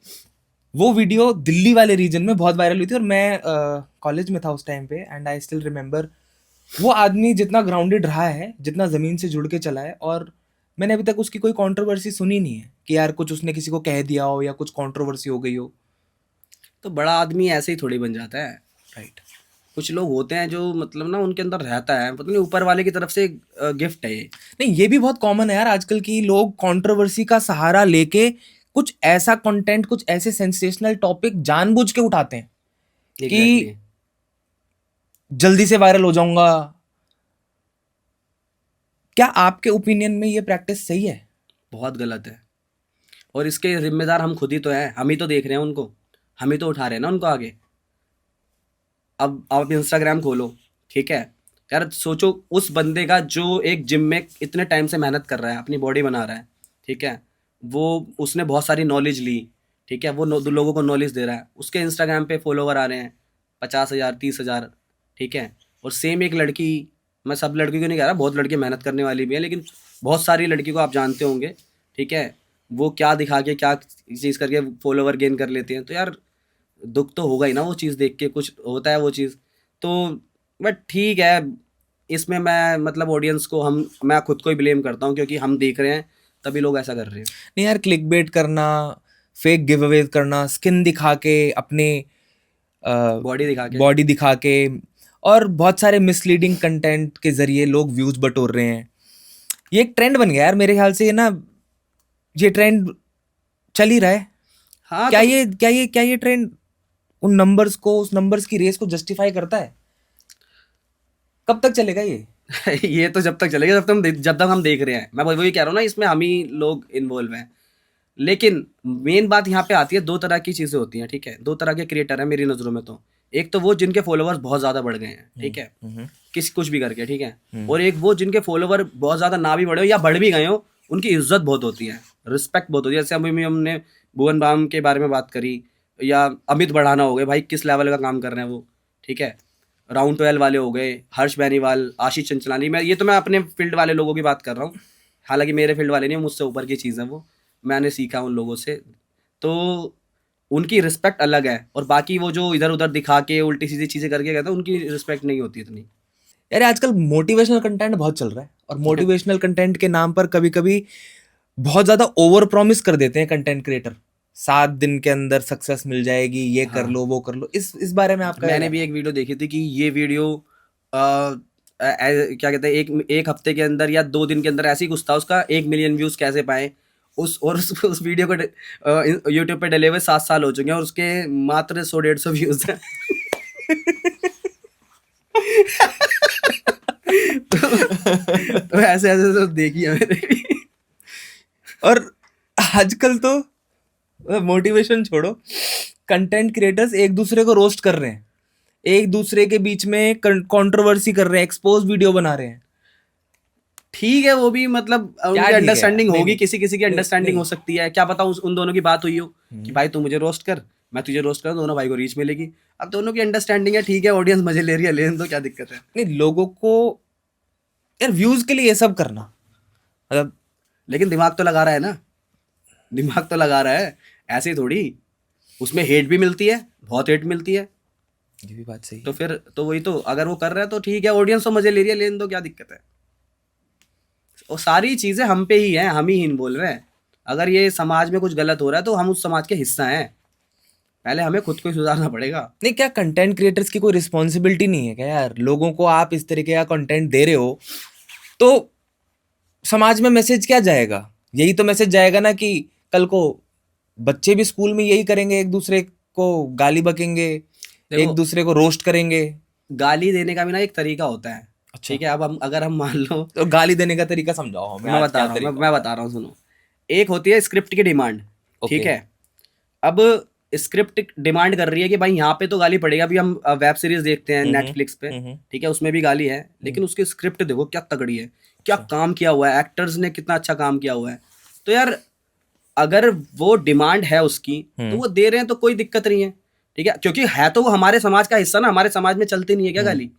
वो वीडियो दिल्ली वाले रीजन में बहुत वायरल हुई थी, और मैं कॉलेज में था उस टाइम पे, एंड आई स्टिल रिमेम्बर वो आदमी जितना ग्राउंडेड रहा है, जितना जमीन से जुड़ के चला है, और मैंने अभी तक उसकी कोई कंट्रोवर्सी सुनी नहीं है कि यार कुछ उसने किसी को कह दिया हो या कुछ कंट्रोवर्सी हो गई हो। तो बड़ा आदमी ऐसे ही थोड़ी बन जाता है। राइट। कुछ लोग होते हैं जो मतलब ना उनके अंदर रहता है, पता नहीं ऊपर वाले की तरफ से गिफ्ट है ये। नहीं, ये भी बहुत कॉमन है यार आजकल की, लोग कंट्रोवर्सी का सहारा लेके कुछ ऐसा कंटेंट, कुछ ऐसे सेंसेशनल टॉपिक जानबूझ के उठाते हैं कि एग्जैक्टली। जल्दी से वायरल हो जाऊंगा। क्या आपके ओपिनियन में ये प्रैक्टिस सही है? बहुत गलत है, और इसके जिम्मेदार हम खुद ही तो हैं, हम ही तो देख रहे हैं उनको, हम ही तो उठा रहे हैं ना उनको आगे। अब आप इंस्टाग्राम खोलो, ठीक है यार, सोचो उस बंदे का जो एक जिम में इतने टाइम से मेहनत कर रहा है, अपनी बॉडी बना रहा है, ठीक है, वो उसने बहुत सारी नॉलेज ली, ठीक है, वो लोगों को नॉलेज दे रहा है, उसके इंस्टाग्राम पे फॉलोवर आ रहे हैं 50,000 30,000, ठीक है। और सेम एक लड़की, मैं सब लड़कियों को नहीं कह रहा, बहुत लड़की मेहनत करने वाली भी है, लेकिन बहुत सारी लड़की को आप जानते होंगे, ठीक है, वो क्या दिखा के क्या चीज़ करके फॉलोवर गेन कर लेते हैं। तो यार दुख तो होगा ही ना वो चीज़ देख के, कुछ होता है वो चीज़ तो। बट ठीक है, इसमें मैं मतलब ऑडियंस को, मैं खुद को ही ब्लेम करता हूँ, क्योंकि हम देख रहे हैं तभी लोग ऐसा कर रहे हैं। नहीं यार, क्लिक बेट करना, फेक गिव अवे करना, स्किन दिखा के, अपने बॉडी दिखा के। बॉडी दिखा के, और बहुत सारे मिसलीडिंग कंटेंट के जरिए लोग व्यूज बटोर रहे हैं। ये एक ट्रेंड बन गया यार मेरे ख्याल से, ये ना, ये ट्रेंड चल ही रहा है। हाँ क्या ये ट्रेंड उन नंबर्स को, उस नंबर्स की रेस को जस्टिफाई करता है? कब तक चलेगा ये? ये तो जब तक चलेगा जब तक हम देख रहे हैं। मैं वही कह रहा हूँ ना, इसमें हम ही लोग इन्वॉल्व हैं। लेकिन मेन बात यहाँ पे आती है, दो तरह की चीज़ें होती हैं, ठीक है, दो तरह के क्रिएटर हैं मेरी नज़रों में। तो एक तो वो जिनके फॉलोअर्स बहुत ज़्यादा बढ़ गए हैं, ठीक है, कुछ भी करके, ठीक है। और एक वो जिनके फॉलोवर बहुत ज़्यादा ना भी बढ़े हो या बढ़ भी गए हो, उनकी इज्जत बहुत होती है, रिस्पेक्ट बहुत होती है। जैसे अभी हमने भुवन बाम के बारे में बात करी, या अमित बढ़ाना हो गए, भाई किस लेवल का काम कर रहे हैं वो, ठीक है। राउंड 12 वाले हो गए, हर्ष बेनीवाल, आशीष चंचलानी, मैं अपने फील्ड वाले लोगों की बात कर रहा हूँ। हालांकि मेरे फील्ड वाले नहीं, मुझसे ऊपर की चीज़ है वो, मैंने सीखा उन लोगों से। तो उनकी रिस्पेक्ट अलग है, और बाकी वो जो इधर उधर दिखा के उल्टी सीधी चीज़ें करके कहते हैं, उनकी रिस्पेक्ट नहीं होती इतनी। यार आजकल मोटिवेशनल कंटेंट बहुत चल रहा है, और मोटिवेशनल कंटेंट के नाम पर कभी कभी बहुत ज्यादा ओवर प्रॉमिस कर देते हैं कंटेंट क्रिएटर। 7 दिन के अंदर सक्सेस मिल जाएगी, ये कर लो, वो कर लो। इस बारे में आपका मैंने भी एक वीडियो देखी थी कि ये वीडियो क्या कहते हैं, एक हफ्ते के अंदर या 2 दिन के अंदर ऐसी कुछ था, उसका 1 मिलियन व्यूज कैसे पाए। उस वीडियो को यूट्यूब पे डले हुए 7 साल हो चुके हैं, और उसके मात्र 100-150 व्यूज हैं। तो ऐसे ऐसे तो देखी है मैंने भी। और आजकल तो मोटिवेशन छोड़ो, कंटेंट क्रिएटर्स एक दूसरे को रोस्ट कर रहे हैं, एक दूसरे के बीच में कंट्रोवर्सी कर रहे हैं, एक्सपोज वीडियो बना रहे हैं। ठीक है, वो भी मतलब उनकी ठीक है? अंडरस्टैंडिंग नहीं, होगी, नहीं, किसी किसी की अंडरस्टैंडिंग नहीं। हो सकती है, क्या पता उन दोनों की बात हुई हो कि भाई तू मुझे रोस्ट कर, मैं तुझे रोस्ट कर, दोनों भाई को रीच मिलेगी। अब दोनों की अंडरस्टैंडिंग है, ठीक है, ऑडियंस मजे ले रही है, लेने दो, क्या दिक्कत है। नहीं, लोगों को यार व्यूज के लिए ये सब करना, मतलब लेकिन दिमाग तो लगा रहा है ना, दिमाग तो लगा रहा है, ऐसे ही थोड़ी। उसमें हेट भी मिलती है, बहुत हेट मिलती है। ये भी बात सही तो है। फिर तो वही तो, अगर वो कर रहा है तो ठीक है, ऑडियंस तो मजे ले रही है, लेने दो, क्या दिक्कत है। और सारी चीजें हम पे ही हैं, हम ही इन्वॉल्व हैं। अगर ये समाज में कुछ गलत हो रहा है तो हम उस समाज के हिस्सा हैं, पहले हमें खुद को ही सुधारना पड़ेगा। नहीं, क्या कंटेंट क्रिएटर्स की कोई रिस्पॉन्सिबिलिटी नहीं है क्या यार? लोगों को आप इस तरीके का कंटेंट दे रहे हो तो समाज में मैसेज क्या जाएगा? यही तो मैसेज जाएगा ना कि कल को बच्चे भी स्कूल में यही करेंगे, एक दूसरे को गाली बकेंगे, एक दूसरे को रोस्ट करेंगे। गाली देने का भी ना एक तरीका होता है, अच्छा, ठीक है। अब अगर हम मान लो, तो गाली देने का तरीका समझाओ हमें। मैं बता रहा हूँ, सुनो। एक होती है स्क्रिप्ट की डिमांड, ठीक है। अब स्क्रिप्ट डिमांड कर रही है कि भाई यहाँ पे तो गाली पड़ेगी। अभी हम वेब सीरीज देखते हैं नेटफ्लिक्स पे, ठीक है, उसमें भी गाली है, लेकिन उसकी स्क्रिप्ट देखो क्या तगड़ी है, क्या काम किया हुआ है, एक्टर्स ने कितना अच्छा काम किया हुआ है। तो यार अगर वो डिमांड है उसकी, तो वो दे रहे हैं तो कोई दिक्कत नहीं है, ठीक है, क्योंकि है तो वो हमारे समाज का हिस्सा ना। हमारे समाज में चलती नहीं है क्या गाली?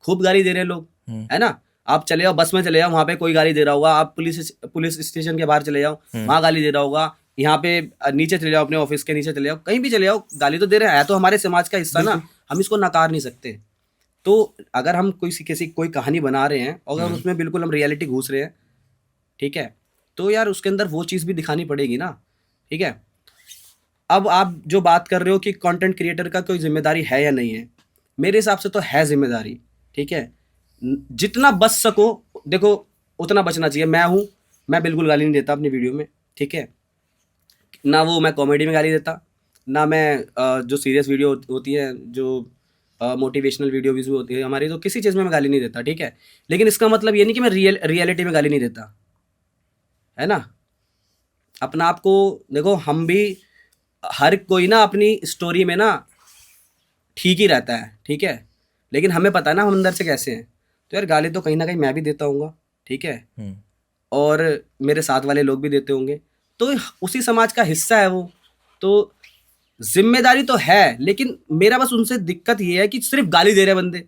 खूब गाली दे रहे हैं लोग, है ना। आप चले जाओ, बस में चले जाओ, वहां पे कोई गाली दे रहा होगा। आप पुलिस स्टेशन के बाहर चले जाओ, वहां गाली दे रहा होगा। यहाँ पे नीचे चले जाओ, अपने ऑफिस के नीचे चले जाओ, कहीं भी चले जाओ, गाली तो दे रहे हैं, है तो हमारे समाज का हिस्सा ना, हम इसको नकार नहीं सकते। तो अगर हम कोई कहानी बना रहे हैं, अगर उसमें बिल्कुल हम रियलिटी घुस रहे हैं, ठीक है, तो यार उसके अंदर वो चीज़ भी दिखानी पड़ेगी ना, ठीक है। अब आप जो बात कर रहे हो कि कंटेंट क्रिएटर का कोई जिम्मेदारी है या नहीं है, मेरे हिसाब से तो है जिम्मेदारी, ठीक है। जितना बच सको देखो उतना बचना चाहिए। मैं बिल्कुल गाली नहीं देता अपनी वीडियो में, ठीक है। ना वो मैं कॉमेडी में गाली देता, ना मैं जो सीरियस वीडियो होती है, जो मोटिवेशनल वीडियो भी होती है हमारी, तो किसी चीज़ में मैं गाली नहीं देता, ठीक है। लेकिन इसका मतलब ये नहीं कि मैं रियलिटी में गाली नहीं देता, है ना। अपना आप को देखो, हम भी, हर कोई ना अपनी स्टोरी में ना ठीक ही रहता है, ठीक है। लेकिन हमें पता है ना हम अंदर से कैसे हैं। तो यार गाली तो कहीं ना कहीं मैं भी देता हूँगा, ठीक है, और मेरे साथ वाले लोग भी देते होंगे, तो उसी समाज का हिस्सा है वो। तो जिम्मेदारी तो है, लेकिन मेरा बस उनसे दिक्कत ये है कि सिर्फ गाली दे रहे बंदे,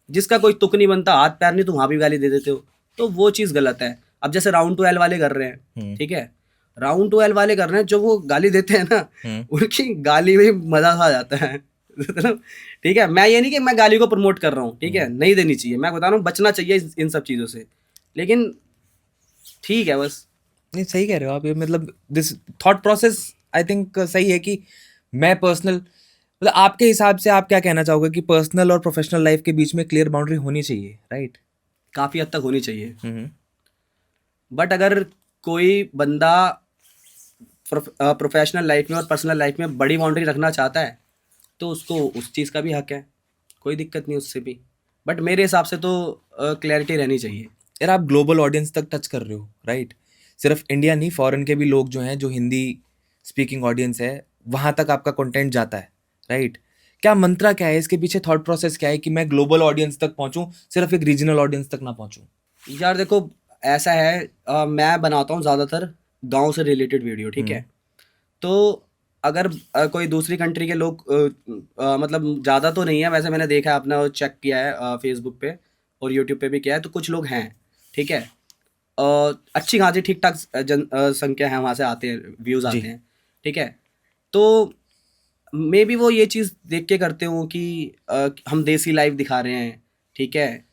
जिसका कोई तुक नहीं बनता, हाथ पैर नहीं, तो वहाँ भी गाली दे देते हो, तो वो चीज़ गलत है। अब जैसे राउंड टू एल वाले कर रहे हैं, ठीक है, राउंड टू एल वाले कर रहे हैं, जो वो गाली देते हैं ना, उनकी गाली में मजा आ जाता है ठीक है। मैं ये नहीं कि मैं गाली को प्रमोट कर रहा हूँ, ठीक है, नहीं देनी चाहिए, मैं बता रहा हूँ बचना चाहिए इन सब चीज़ों से, लेकिन ठीक है बस। नहीं, सही कह रहे हो आप। ये मतलब this thought process I think सही है कि मैं पर्सनल, मतलब आपके हिसाब से आप क्या कहना चाहोगे कि पर्सनल और प्रोफेशनल लाइफ के बीच में क्लियर बाउंड्री होनी चाहिए, राइट? काफ़ी हद तक होनी चाहिए, बट अगर कोई बंदा प्रोफेशनल लाइफ में और पर्सनल लाइफ में बड़ी बाउंड्री रखना चाहता है तो उसको उस चीज़ का भी हक है, कोई दिक्कत नहीं उससे भी, बट मेरे हिसाब से तो क्लैरिटी रहनी चाहिए। यार आप ग्लोबल ऑडियंस तक टच कर रहे हो, राइट? सिर्फ इंडिया नहीं, फॉरेन के भी लोग जो हैं, जो हिंदी स्पीकिंग ऑडियंस है, वहाँ तक आपका कंटेंट जाता है, राइट? क्या मंत्रा क्या है इसके पीछे? थॉट प्रोसेस क्या है कि मैं ग्लोबल ऑडियंस तक पहुँचूँ, सिर्फ एक रीजनल ऑडियंस तक ना पहुँचूँ? यार देखो ऐसा है, मैं बनाता हूँ ज़्यादातर गांव से रिलेटेड वीडियो, ठीक है। तो अगर कोई दूसरी कंट्री के लोग मतलब ज़्यादा तो नहीं है वैसे, मैंने देखा है, अपना चेक किया है फेसबुक पे और यूट्यूब पे भी किया है, तो कुछ लोग हैं, ठीक है, अच्छी खासी ठीक ठाक संख्या है, वहाँ से आते हैं, व्यूज़ आते हैं, ठीक है। तो मे बी वो ये चीज़ देख के करते हो कि हम देसी लाइफ दिखा रहे हैं, ठीक है।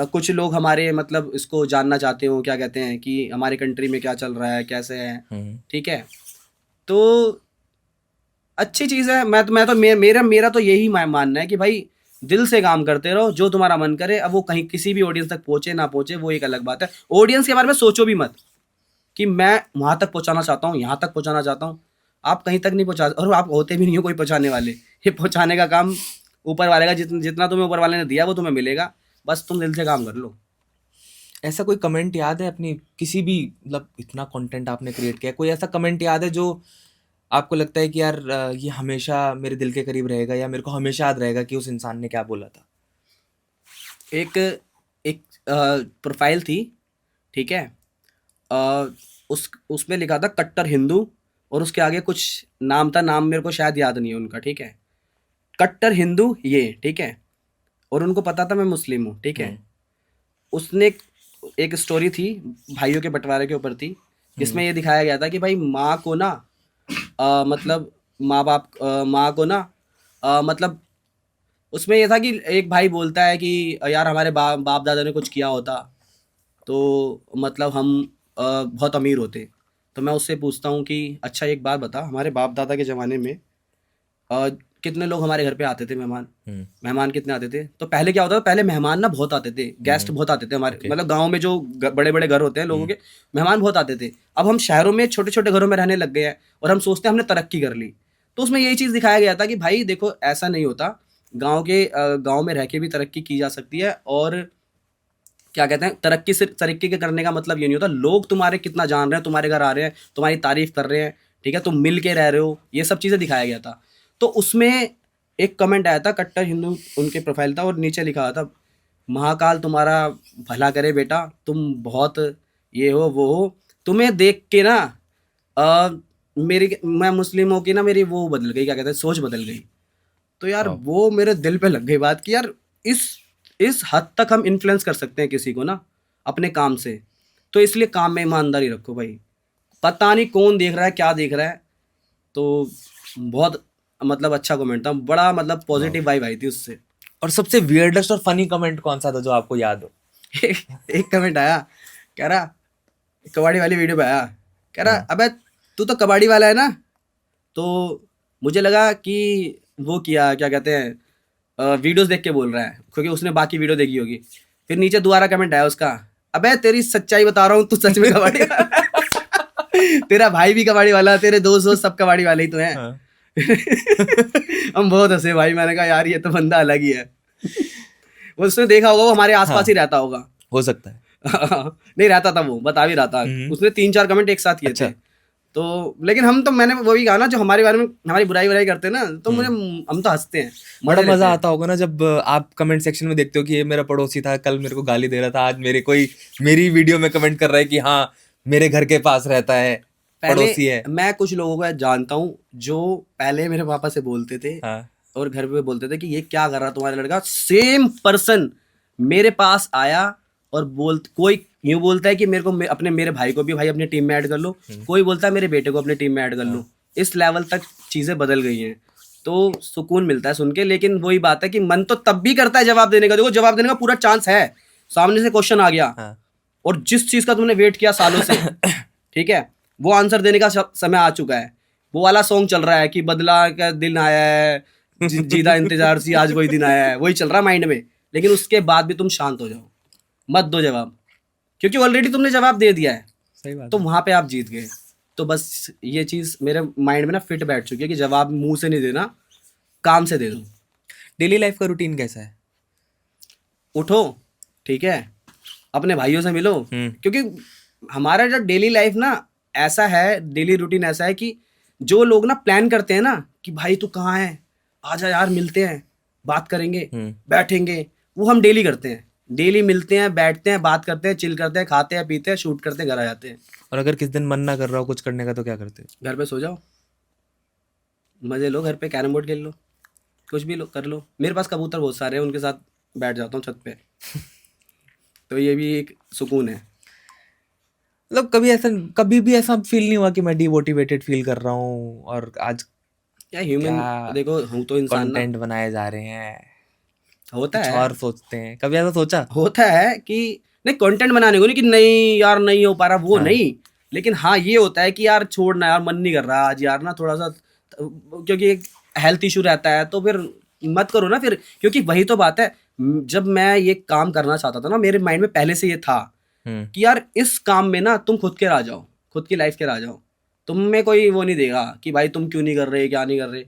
कुछ लोग हमारे मतलब इसको जानना चाहते हो, क्या कहते हैं कि हमारे कंट्री में क्या चल रहा है, कैसे है, ठीक है। तो अच्छी चीज़ है। मेरा तो यही मानना है कि भाई दिल से काम करते रहो, जो तुम्हारा मन करे। अब वो कहीं किसी भी ऑडियंस तक पहुंचे ना पहुंचे वो एक अलग बात है। ऑडियंस के बारे में सोचो भी मत कि मैं वहां तक पहुंचाना चाहता हूँ, यहाँ तक पहुंचाना चाहता हूँ। आप कहीं तक नहीं पहुंचा, और आप होते भी नहीं हो कोई पहुंचाने वाले। ये पहुंचाने का काम ऊपर वाले का, जितना तुम्हें ऊपर वाले ने दिया वो तुम्हें मिलेगा, बस तुम दिल से काम कर लो। ऐसा कोई कमेंट याद है अपनी किसी भी, मतलब इतना कंटेंट आपने क्रिएट किया, कोई ऐसा कमेंट याद है जो आपको लगता है कि यार ये हमेशा मेरे दिल के करीब रहेगा, या मेरे को हमेशा याद रहेगा कि उस इंसान ने क्या बोला था? एक एक प्रोफाइल थी, ठीक है, उसमें लिखा था कट्टर हिंदू, और उसके आगे कुछ नाम था, नाम मेरे को शायद याद नहीं है उनका, ठीक है। कट्टर हिंदू ये, ठीक है, और उनको पता था मैं मुस्लिम हूँ, ठीक है। उसने एक स्टोरी थी भाइयों के बंटवारे के ऊपर थी, जिसमें ये दिखाया गया था कि भाई माँ को ना मतलब माँ को ना मतलब उसमें ये था कि एक भाई बोलता है कि यार हमारे बाप दादा ने कुछ किया होता तो मतलब हम बहुत अमीर होते। तो मैं उससे पूछता हूँ कि अच्छा एक बात बता, हमारे बाप दादा के ज़माने में कितने लोग हमारे घर पे आते थे, मेहमान कितने आते थे? तो पहले क्या होता था, पहले मेहमान ना बहुत आते थे, गेस्ट बहुत आते थे हमारे, मतलब गांव में जो बड़े बड़े घर होते हैं लोगों के, मेहमान बहुत आते थे। अब हम शहरों में छोटे छोटे घरों में रहने लग गए हैं और हम सोचते हैं हमने तरक्की कर ली। तो उसमें यही चीज़ दिखाया गया था कि भाई देखो ऐसा नहीं होता, गाँव में रह के भी तरक्की की जा सकती है। और क्या कहते हैं, तरक्की के करने का मतलब ये नहीं होता लोग तुम्हारे कितना जान रहे हैं, तुम्हारे घर आ रहे हैं, तुम्हारी तारीफ कर रहे हैं, ठीक है, तुम मिल के रह रहे हो, ये सब चीज़ें दिखाया गया था। तो उसमें एक कमेंट आया था, कट्टर हिंदू उनके प्रोफाइल था, और नीचे लिखा था महाकाल तुम्हारा भला करे बेटा, तुम बहुत ये हो वो हो। तुम्हें देख के ना मैं मुस्लिम हो की ना मेरी वो बदल गई, क्या कहते हैं, सोच बदल गई। तो यार वो मेरे दिल पे लग गई बात कि यार इस हद तक हम इन्फ्लुएंस कर सकते हैं किसी को ना अपने काम से। तो इसलिए काम में ईमानदारी रखो भाई, पता नहीं कौन देख रहा है, क्या देख रहा है। तो बहुत मतलब अच्छा कमेंट था, बड़ा मतलब पॉजिटिव वाइब आई थी उससे। और सबसे वियर्डेस्ट और फनी कमेंट कौन सा था जो आपको याद हो? एक कमेंट आया, कह रहा कबाड़ी वाली वीडियो पे आया, कह रहा अबे तू तो कबाड़ी वाला है ना। तो मुझे लगा कि वो किया, क्या कहते हैं, वीडियोस देख के बोल रहा है क्योंकि उसने बाकी वीडियो देखी होगी। फिर नीचे दोबारा कमेंट आया उसका, अबे तेरी सच्चाई बता रहा हूँ, तू सच में कबाड़ी वाला है। तेरा भाई भी कबाड़ी वाला, तेरे दोस्त सब कबाड़ी वाले ही तो हैं। हाँ। हम बहुत हंसे भाई, मैंने कहा यार ये तो बंदा अलग ही है। वो उसने देखा होगा, वो हमारे आसपास हाँ। ही रहता होगा। हो सकता है। नहीं रहता था, वो बता भी रहा था। उसने 3-4 कमेंट एक साथ किए अच्छा। थे। तो लेकिन हम तो, मैंने वो भी कहा ना, जो हमारे बारे में हमारी बुराई करते हैं ना, तो मुझे हम तो हंसते हैं, बड़ा मजे लेते मजा हैं। आता होगा ना जब आप कमेंट सेक्शन में देखते हो कि ये मेरा पड़ोसी था, कल मेरे को गाली दे रहा था, आज मेरी वीडियो में कमेंट कर रहा है कि हाँ मेरे घर के पास रहता है, पहले पड़ोसी है। मैं कुछ लोगों को जानता हूँ जो पहले मेरे पापा से बोलते थे हाँ। और घर पे बोलते थे कि ये क्या कर रहा तुम्हारा लड़का, सेम पर्सन मेरे पास आया और कोई यूं बोलता है कि मेरे को अपने मेरे भाई को भी भाई अपनी टीम में ऐड कर लो, कोई बोलता है मेरे बेटे को अपनी टीम में ऐड कर लो। इस लेवल तक चीजें बदल गई हैं, तो सुकून मिलता है सुन के। लेकिन वही बात है कि मन तो तब भी करता है जवाब देने का। देखो जवाब देने का पूरा चांस है, सामने से क्वेश्चन आ गया हाँ। और जिस चीज का तुमने वेट किया सालों से, ठीक है, वो आंसर देने का समय आ चुका है। वो वाला सॉन्ग चल रहा है कि बदला का दिन आया है, जीदा इंतजार सी आज वही दिन आया है, वही चल रहा है माइंड में। लेकिन उसके बाद भी तुम शांत हो जाओ, मत दो जवाब, क्योंकि ऑलरेडी तुमने जवाब दे दिया है, सही बात तो है। वहां पे आप जीत गए। तो बस ये चीज मेरे माइंड में ना फिट बैठ चुकी है कि जवाब मुंह से नहीं देना, काम से दे दो। डेली लाइफ का रूटीन कैसा है? उठो, ठीक है, अपने भाइयों से मिलो, क्योंकि हमारा जो डेली लाइफ ना ऐसा है, डेली रूटीन ऐसा है कि जो लोग ना प्लान करते हैं ना कि भाई तू कहाँ है, आजा यार मिलते हैं, बात करेंगे, बैठेंगे, वो हम डेली करते हैं। डेली मिलते हैं, बैठते हैं, बात करते हैं, चिल करते हैं, खाते हैं, पीते हैं, शूट करते हैं, घर आ जाते हैं। और अगर किस दिन मन ना कर रहा हो कुछ करने का तो क्या करते हो? घर पे सो जाओ, मजे लो, घर पे कैरम बोर्ड खेल लो, कुछ भी लो कर लो। मेरे पास कबूतर बहुत सारे हैं, उनके साथ बैठ जाता हूँ छत पे। तो ये भी एक सुकून है। मतलब कभी भी ऐसा फील नहीं हुआ कि मैं डिमोटिवेटेड फील कर रहा हूँ और आज क्या ह्यूमन, क्या देखो हूँ तो इंसान ना, कंटेंट बनाए जा रहे हैं, होता कुछ है, और सोचते हैं? कभी ऐसा सोचा? होता है कि नहीं कंटेंट बनाने को नहीं कि नहीं यार नहीं हो पा रहा, वो हाँ। नहीं। लेकिन हाँ ये होता है कि यार छोड़ना यार, मन नहीं कर रहा आज यार ना, थोड़ा सा, क्योंकि एक हेल्थ इशू रहता है, तो फिर मत करो ना फिर। क्योंकि वही तो बात है, जब मैं ये काम करना चाहता था ना, मेरे माइंड में पहले से ये था कि यार इस काम में ना तुम खुद के रह जाओ, खुद की लाइफ के रह जाओ, तुम में कोई वो नहीं देगा कि भाई तुम क्यों नहीं कर रहे, क्या नहीं कर रहे,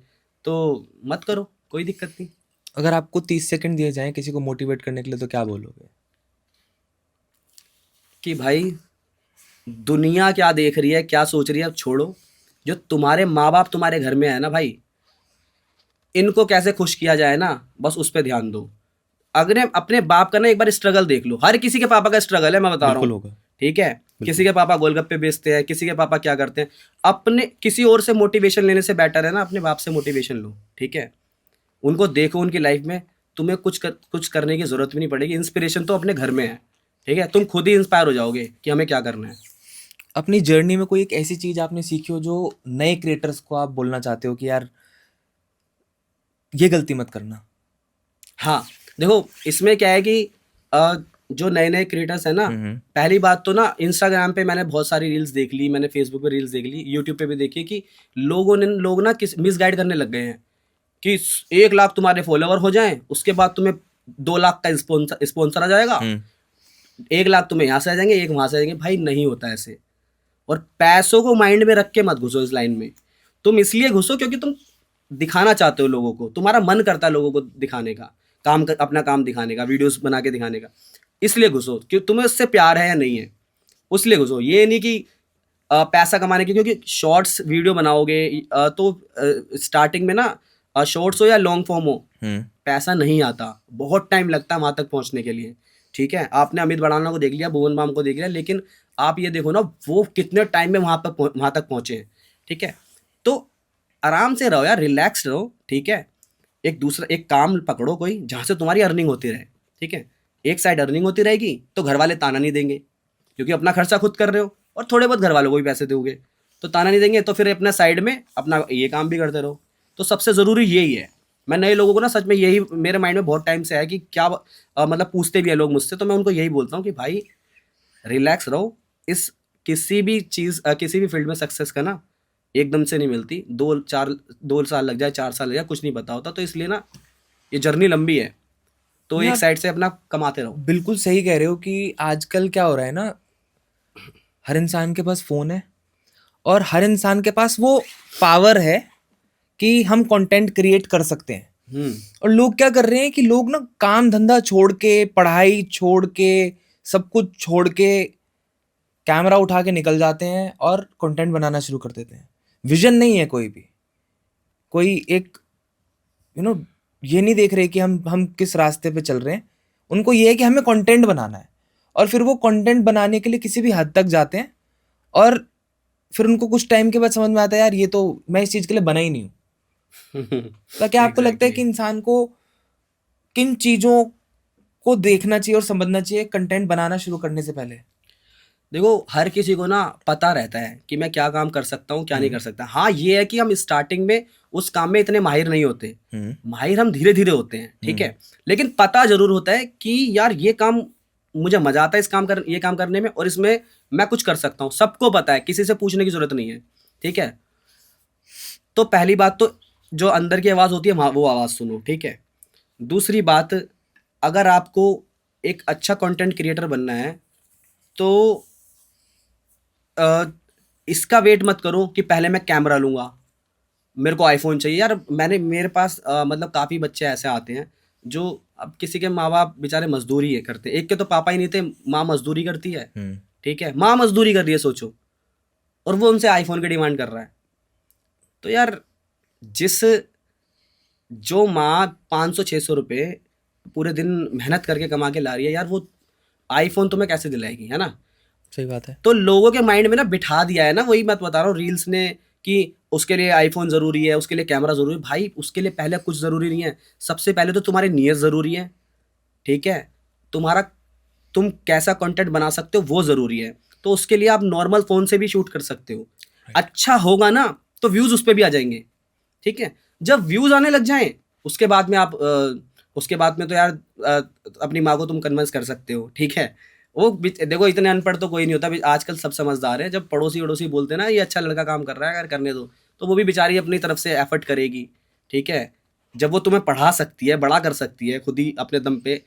तो मत करो, कोई दिक्कत नहीं। अगर आपको 30 सेकंड दिए जाएं किसी को मोटिवेट करने के लिए तो क्या बोलोगे? कि भाई दुनिया क्या देख रही है, क्या सोच रही है, अब छोड़ो। जो तुम्हारे माँ बाप तुम्हारे घर में है ना भाई, इनको कैसे खुश किया जाए ना, बस उस पर ध्यान दो। अगर अपने बाप का ना एक बार स्ट्रगल देख लो, हर किसी के पापा का स्ट्रगल है, मैं बता रहा बिल्कुल हूँ, होगा। ठीक है। किसी के पापा गोलगप्पे बेचते हैं, किसी के पापा क्या करते हैं। अपने किसी और से मोटिवेशन लेने से बेटर है ना अपने बाप से मोटिवेशन लो, ठीक है। उनको देखो, उनकी लाइफ में तुम्हें कुछ करने की जरूरत भी नहीं पड़ेगी। इंस्पिरेशन तो अपने घर में है, ठीक है, तुम खुद ही इंस्पायर हो जाओगे कि हमें क्या करना है। अपनी जर्नी में कोई एक ऐसी चीज आपने सीखी हो जो नए क्रिएटर्स को आप बोलना चाहते हो कि यार ये गलती मत करना? हाँ देखो, इसमें क्या है कि जो नए नए क्रिएटर्स हैं ना, पहली बात तो ना इंस्टाग्राम पे मैंने बहुत सारी रील्स देख ली, मैंने फेसबुक पे रील्स देख ली, यूट्यूब पे भी देखी कि लोग ना मिसगाइड करने लग गए हैं कि 1 लाख तुम्हारे फॉलोवर हो जाएं, उसके बाद तुम्हें 2 लाख का स्पॉन्सर आ जाएगा, 1 लाख तुम्हें यहाँ से आ जाएंगे, 1 वहाँ से आ जाएंगे। भाई नहीं होता ऐसे। और पैसों को माइंड में रख के मत घुसो इस लाइन में। तुम इसलिए घुसो क्योंकि तुम दिखाना चाहते हो लोगों को, तुम्हारा मन करता है लोगों को दिखाने का, अपना काम दिखाने का, वीडियोस बना के दिखाने का, इसलिए घुसो। कि तुम्हें उससे प्यार है या नहीं है, उसलिए घुसो। ये नहीं कि पैसा कमाने की, क्योंकि शॉर्ट्स वीडियो बनाओगे तो स्टार्टिंग में ना शॉर्ट्स हो या लॉन्ग फॉर्म हो, पैसा नहीं आता, बहुत टाइम लगता है वहां तक पहुंचने के लिए, ठीक है। आपने अमित बड़ाना को देख लिया, भुवन बाम को देख लिया, लेकिन आप ये देखो ना वो कितने टाइम में वहां तक पहुंचे हैं, ठीक है। तो आराम से रहो यार, रिलैक्स रहो, ठीक है। एक काम पकड़ो कोई जहां से तुम्हारी अर्निंग होती रहे, ठीक है। एक साइड अर्निंग होती रहेगी तो घर वाले ताना नहीं देंगे, क्योंकि अपना खर्चा खुद कर रहे हो, और थोड़े बहुत घर वालों को भी पैसे दोगे तो ताना नहीं देंगे। तो फिर अपना साइड में अपना ये काम भी करते रहो। तो सबसे ज़रूरी यही है। मैं नए लोगों को ना सच में यही मेरे माइंड में बहुत टाइम से है कि क्या मतलब पूछते भी है लोग मुझसे, तो मैं उनको यही बोलता हूँ कि भाई रिलैक्स रहो। इस किसी भी चीज़ किसी भी फील्ड में सक्सेस का ना एकदम से नहीं मिलती, 2 साल लग जाए, 4 साल लग जाए, कुछ नहीं पता होता। तो इसलिए ना ये जर्नी लंबी है, तो नहीं, एक आप साइड से अपना कमाते रहो। बिल्कुल सही कह रहे हो कि आजकल क्या हो रहा है ना, हर इंसान के पास फोन है और हर इंसान के पास वो पावर है कि हम कंटेंट क्रिएट कर सकते हैं। और लोग क्या कर रहे हैं कि लोग ना काम धंधा छोड़ के, पढ़ाई छोड़ के, सब कुछ छोड़ के कैमरा उठा के निकल जाते हैं और कंटेंट बनाना शुरू कर देते हैं। विजन नहीं है कोई भी, कोई एक ये नहीं देख रहे कि हम किस रास्ते पे चल रहे हैं। उनको ये है कि हमें कंटेंट बनाना है, और फिर वो कंटेंट बनाने के लिए किसी भी हद तक जाते हैं, और फिर उनको कुछ टाइम के बाद समझ में आता है यार ये तो मैं इस चीज के लिए बना ही नहीं हूँ। तो क्या आपको लगता है कि इंसान को किन चीजों को देखना चाहिए और समझना चाहिए कंटेंट बनाना शुरू करने से पहले? देखो, हर किसी को ना पता रहता है कि मैं क्या काम कर सकता हूँ, क्या नहीं कर सकता। हाँ, ये है कि हम स्टार्टिंग में उस काम में इतने माहिर नहीं होते, माहिर हम धीरे धीरे होते हैं, ठीक है। लेकिन पता जरूर होता है कि यार ये काम मुझे मजा आता है, ये काम करने में, और इसमें मैं कुछ कर सकता हूँ। सबको पता है, किसी से पूछने की जरूरत नहीं है, ठीक है। तो पहली बात तो जो अंदर की आवाज होती है वो आवाज सुनो, ठीक है। दूसरी बात, अगर आपको एक अच्छा कंटेंट क्रिएटर बनना है तो इसका वेट मत करो कि पहले मैं कैमरा लूंगा, मेरे को आईफोन चाहिए। यार मेरे पास मतलब काफ़ी बच्चे ऐसे आते हैं जो, अब किसी के माँ बाप बेचारे मजदूरी है करते हैं, एक के तो पापा ही नहीं थे, माँ मजदूरी करती है, ठीक है, माँ मजदूरी कर रही है सोचो, और वो उनसे आईफोन की डिमांड कर रहा है। तो यार जो माँ 500-600 रुपये पूरे दिन मेहनत करके कमा के ला रही है, यार वो आईफोन तुम्हें कैसे दिलाएगी, है ना। सही बात है। तो लोगों के माइंड में ना बिठा दिया है ना, वही मैं बता रहा हूँ रील्स ने, कि उसके लिए आईफोन ज़रूरी है, उसके लिए कैमरा ज़रूरी है। भाई उसके लिए पहले कुछ ज़रूरी नहीं है, सबसे पहले तो तुम्हारी नीयत ज़रूरी है, ठीक है। तुम कैसा कंटेंट बना सकते हो वो ज़रूरी है। तो उसके लिए आप नॉर्मल फ़ोन से भी शूट कर सकते हो, अच्छा होगा ना तो व्यूज़ उस पर भी आ जाएंगे, ठीक है। जब व्यूज़ आने लग जाएं उसके बाद में उसके बाद में तो यार अपनी माँ को तुम कन्विंस कर सकते हो, ठीक है। वो देखो, इतने अनपढ़ तो कोई नहीं होता, आजकल सब समझदार है। जब पड़ोसी वड़ोसी बोलते हैं ना ये अच्छा लड़का काम कर रहा है, अगर करने दो, तो वो भी बेचारी अपनी तरफ से एफर्ट करेगी, ठीक है। जब वो तुम्हें पढ़ा सकती है, बड़ा कर सकती है खुद ही अपने दम पे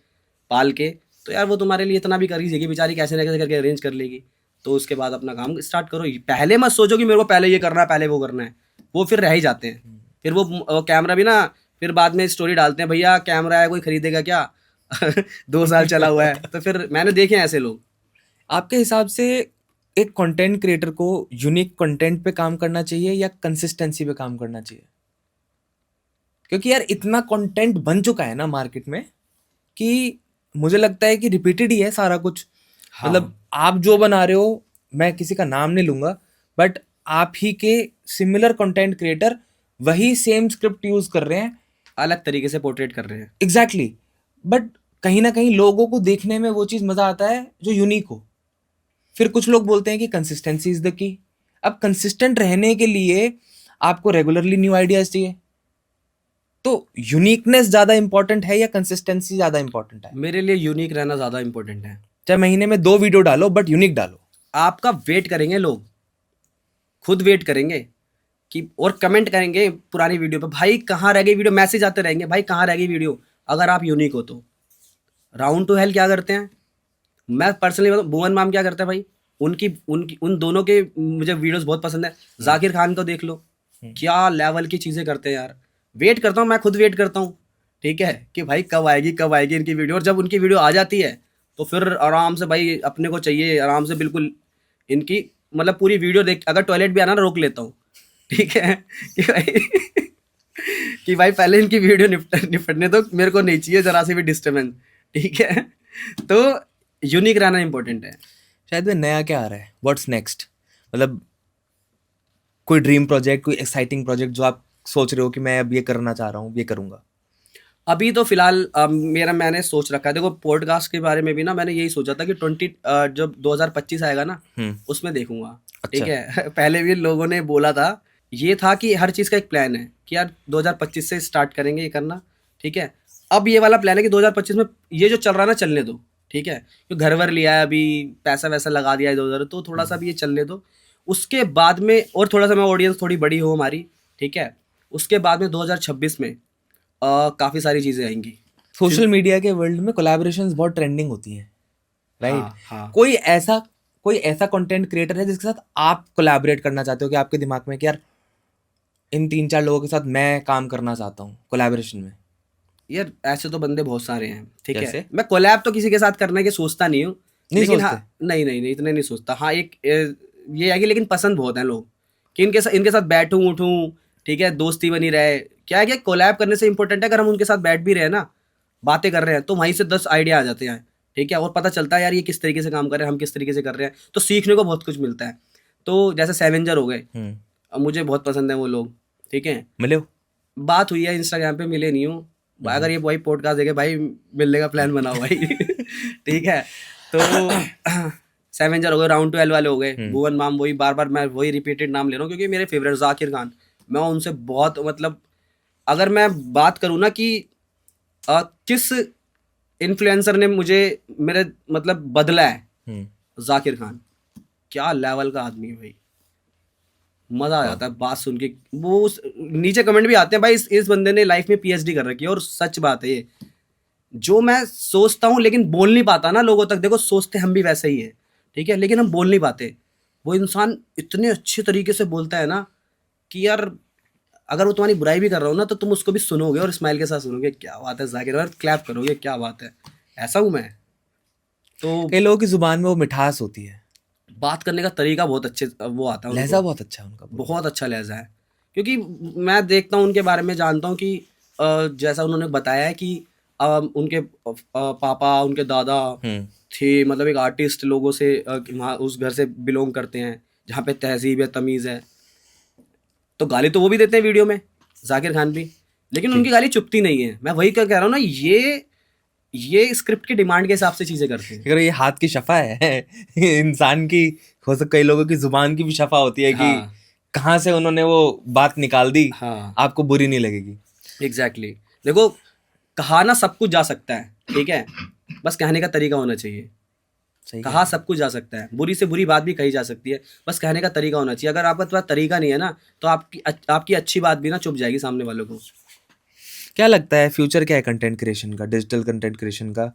पाल के, तो यार वो तुम्हारे लिए इतना भी कर ही देगी बेचारी, कैसे ना कैसे करके अरेंज कर लेगी। तो उसके बाद अपना काम स्टार्ट करो। पहले मत सोचो कि मेरे को पहले ये करना है, पहले वो करना है, वो फिर रह ही जाते हैं। फिर वो कैमरा भी ना, फिर बाद में स्टोरी डालते हैं, भैया कैमरा है कोई खरीदेगा क्या 2 साल चला हुआ है। तो फिर मैंने देखे हैं ऐसे लोग। आपके हिसाब से एक कंटेंट क्रिएटर को यूनिक कंटेंट पे काम करना चाहिए या कंसिस्टेंसी पे काम करना चाहिए? क्योंकि यार इतना कंटेंट बन चुका है ना मार्केट में कि मुझे लगता है कि रिपीटेड ही है सारा कुछ। हाँ। मतलब आप जो बना रहे हो, मैं किसी का नाम नहीं लूंगा, बट आप ही के सिमिलर कंटेंट क्रिएटर वही सेम स्क्रिप्ट यूज कर रहे हैं, अलग तरीके से पोर्ट्रेट कर रहे हैं। एग्जैक्टली बट कहीं ना कहीं लोगों को देखने में वो चीज मजा आता है जो यूनिक हो। फिर कुछ लोग बोलते हैं कि कंसिस्टेंसी इज द की। अब कंसिस्टेंट रहने के लिए आपको रेगुलरली न्यू आइडियाज चाहिए। तो यूनिकनेस ज्यादा इंपॉर्टेंट है या कंसिस्टेंसी ज्यादा इंपॉर्टेंट है? मेरे लिए यूनिक रहना ज़्यादा इंपॉर्टेंट है। चाहे महीने में 2 वीडियो डालो बट यूनिक डालो। आपका वेट करेंगे लोग, खुद वेट करेंगे कि, और कमेंट करेंगे पुरानी वीडियो पे, भाई कहाँ रह गई वीडियो, मैसेज आते रहेंगे, भाई कहाँ रह गई वीडियो। अगर आप यूनिक हो तो राउंड टू हेल क्या करते हैं, मैं पर्सनली बताऊं, भुवन मैम क्या करते हैं भाई, उनकी उनकी उन दोनों के मुझे वीडियोस बहुत पसंद है। जाकिर खान को देख लो, क्या लेवल की चीज़ें करते हैं यार। वेट करता हूँ, मैं खुद वेट करता हूँ, ठीक है, कि भाई कब आएगी इनकी वीडियो। और जब उनकी वीडियो आ जाती है तो फिर आराम से भाई अपने को चाहिए आराम से बिल्कुल इनकी, मतलब पूरी वीडियो देख, अगर टॉयलेट भी आना ना रोक लेता हूँ, ठीक है, कि भाई कि भाई पहले इनकी वीडियो निपटने दो, मेरे को नहीं चाहिए जरा सी भी डिस्टर्बेंस, ठीक है। तो यूनिक रहना इंपॉर्टेंट है। शायद में नया क्या आ रहा है, व्हाट्स नेक्स्ट? मतलब कोई ड्रीम प्रोजेक्ट, कोई एक्साइटिंग प्रोजेक्ट जो आप सोच रहे हो कि मैं अब ये करना चाह रहा हूँ, ये करूंगा? अभी तो फिलहाल मैंने सोच रखा है, देखो पॉडकास्ट के बारे में भी ना मैंने यही सोचा था कि जब 2025 आएगा ना उसमें देखूंगा, अच्छा। ठीक है। पहले भी लोगों ने बोला था, ये था कि हर चीज़ का एक प्लान है कि यार 2025 से स्टार्ट करेंगे ये करना, ठीक है। अब ये वाला प्लान है कि 2025 में ये जो चल रहा है ना चलने दो, ठीक है। तो घर वर लिया है अभी, पैसा वैसा लगा दिया है 2000, तो थोड़ा सा भी ये चलने दो। उसके बाद में और थोड़ा सा मैं ऑडियंस थोड़ी बड़ी हो हमारी, ठीक है, उसके बाद में 2026 में काफ़ी सारी चीज़ें आएंगी। सोशल मीडिया के वर्ल्ड में कोलैबोरेशंस बहुत ट्रेंडिंग होती हैं, राइट? हाँ हाँ। कोई ऐसा कंटेंट क्रिएटर है जिसके साथ आप कोलैबोरेट करना चाहते हो, कि आपके दिमाग में कि यार इन 3-4 लोगों के साथ मैं काम करना चाहता हूँ कोलैबोरेशन में? यार ऐसे तो बंदे बहुत सारे हैं, ठीक कैसे? है। मैं कोलैब तो किसी के साथ करने की सोचता नहीं हूँ, नहीं लेकिन सोचते? हाँ, नहीं नहीं नहीं, इतने नहीं सोचता। हाँ, एक ये है कि लेकिन पसंद बहुत है लोग कि इनके साथ बैठूं उठूं, ठीक है, दोस्ती बनी रहे। क्या है कि कोलैब करने से इंपॉर्टेंट है, अगर हम उनके साथ बैठ भी रहे हैं ना, बातें कर रहे हैं, तो वहीं से 10 आइडिया आ जाते हैं, ठीक है, और पता चलता है यार ये किस तरीके से काम कर रहे हैं, हम किस तरीके से कर रहे हैं, तो सीखने को बहुत कुछ मिलता है। तो जैसे सेवेंजर हो गए, अब मुझे बहुत पसंद है वो लोग, ठीक है। मिले हो? बात हुई है इंस्टाग्राम पे, मिले नहीं हूँ। अगर ये भाई पॉडकास्ट देखे भाई, मिलने का प्लान बनाओ भाई। ठीक है। तो सेवेंजर हो गए, राउंड 12 वाले हो गए, भुवन माम, वही बार बार मैं वही रिपीटेड नाम ले रहा हूँ क्योंकि मेरे फेवरेट जाकिर खान, मैं उनसे बहुत मतलब, अगर मैं बात करूँ ना कि किस इन्फ्लुएंसर ने मुझे मेरे मतलब बदला है, जाकिर खान। क्या लेवल का आदमी है भाई, मजा आ जाता है बात सुन के। नीचे कमेंट भी आते हैं भाई, इस बंदे ने लाइफ में पीएचडी कर रखी है, और सच बात है ये, जो मैं सोचता हूँ लेकिन बोल नहीं पाता ना लोगों तक। देखो, सोचते हम भी वैसे ही है, ठीक है, लेकिन हम बोल नहीं पाते। वो इंसान इतने अच्छे तरीके से बोलता है ना कि यार, अगर वो तुम्हारी बुराई भी कर रहा हो ना, तो तुम उसको भी सुनोगे और स्माइल के साथ सुनोगे, क्या बात है जाकिर, और क्लैप करोगे, क्या बात है। ऐसा हूँ मैं। तो कई लोगों की जुबान में वो मिठास होती है, बात करने का तरीका बहुत अच्छे वो आता है उनको, लहजा बहुत अच्छा है उनका, बहुत अच्छा लहजा है। क्योंकि मैं देखता हूँ उनके बारे में, जानता हूँ कि जैसा उन्होंने बताया है कि उनके पापा, उनके दादा थे मतलब एक आर्टिस्ट, लोगों से वहाँ उस घर से बिलोंग करते हैं जहाँ पे तहजीब है, तमीज़ है। तो गाली तो वो भी देते हैं वीडियो में, जाकिर खान भी, लेकिन उनकी गाली चुपती नहीं है। मैं वही कह रहा हूँ ना, ये स्क्रिप्ट की डिमांड के हिसाब से चीज़ें करते हैं। अगर ये हाथ की शफा है इंसान की, हो सकता कई लोगों की जुबान की भी शफा होती है कि हाँ कहाँ से उन्होंने वो बात निकाल दी, हाँ, आपको बुरी नहीं लगेगी। एग्जैक्टली। देखो, कहा ना सब कुछ जा सकता है, ठीक है, बस कहने का तरीका होना चाहिए। सही कहा सब कुछ जा सकता है, बुरी से बुरी बात भी कही जा सकती है, बस कहने का तरीका होना चाहिए। अगर आपका थोड़ा तरीका नहीं है ना, तो आपकी अच्छी बात भी ना चुप जाएगी सामने वालों को। क्या लगता है फ्यूचर क्या है कंटेंट क्रिएशन का, डिजिटल कंटेंट क्रिएशन का?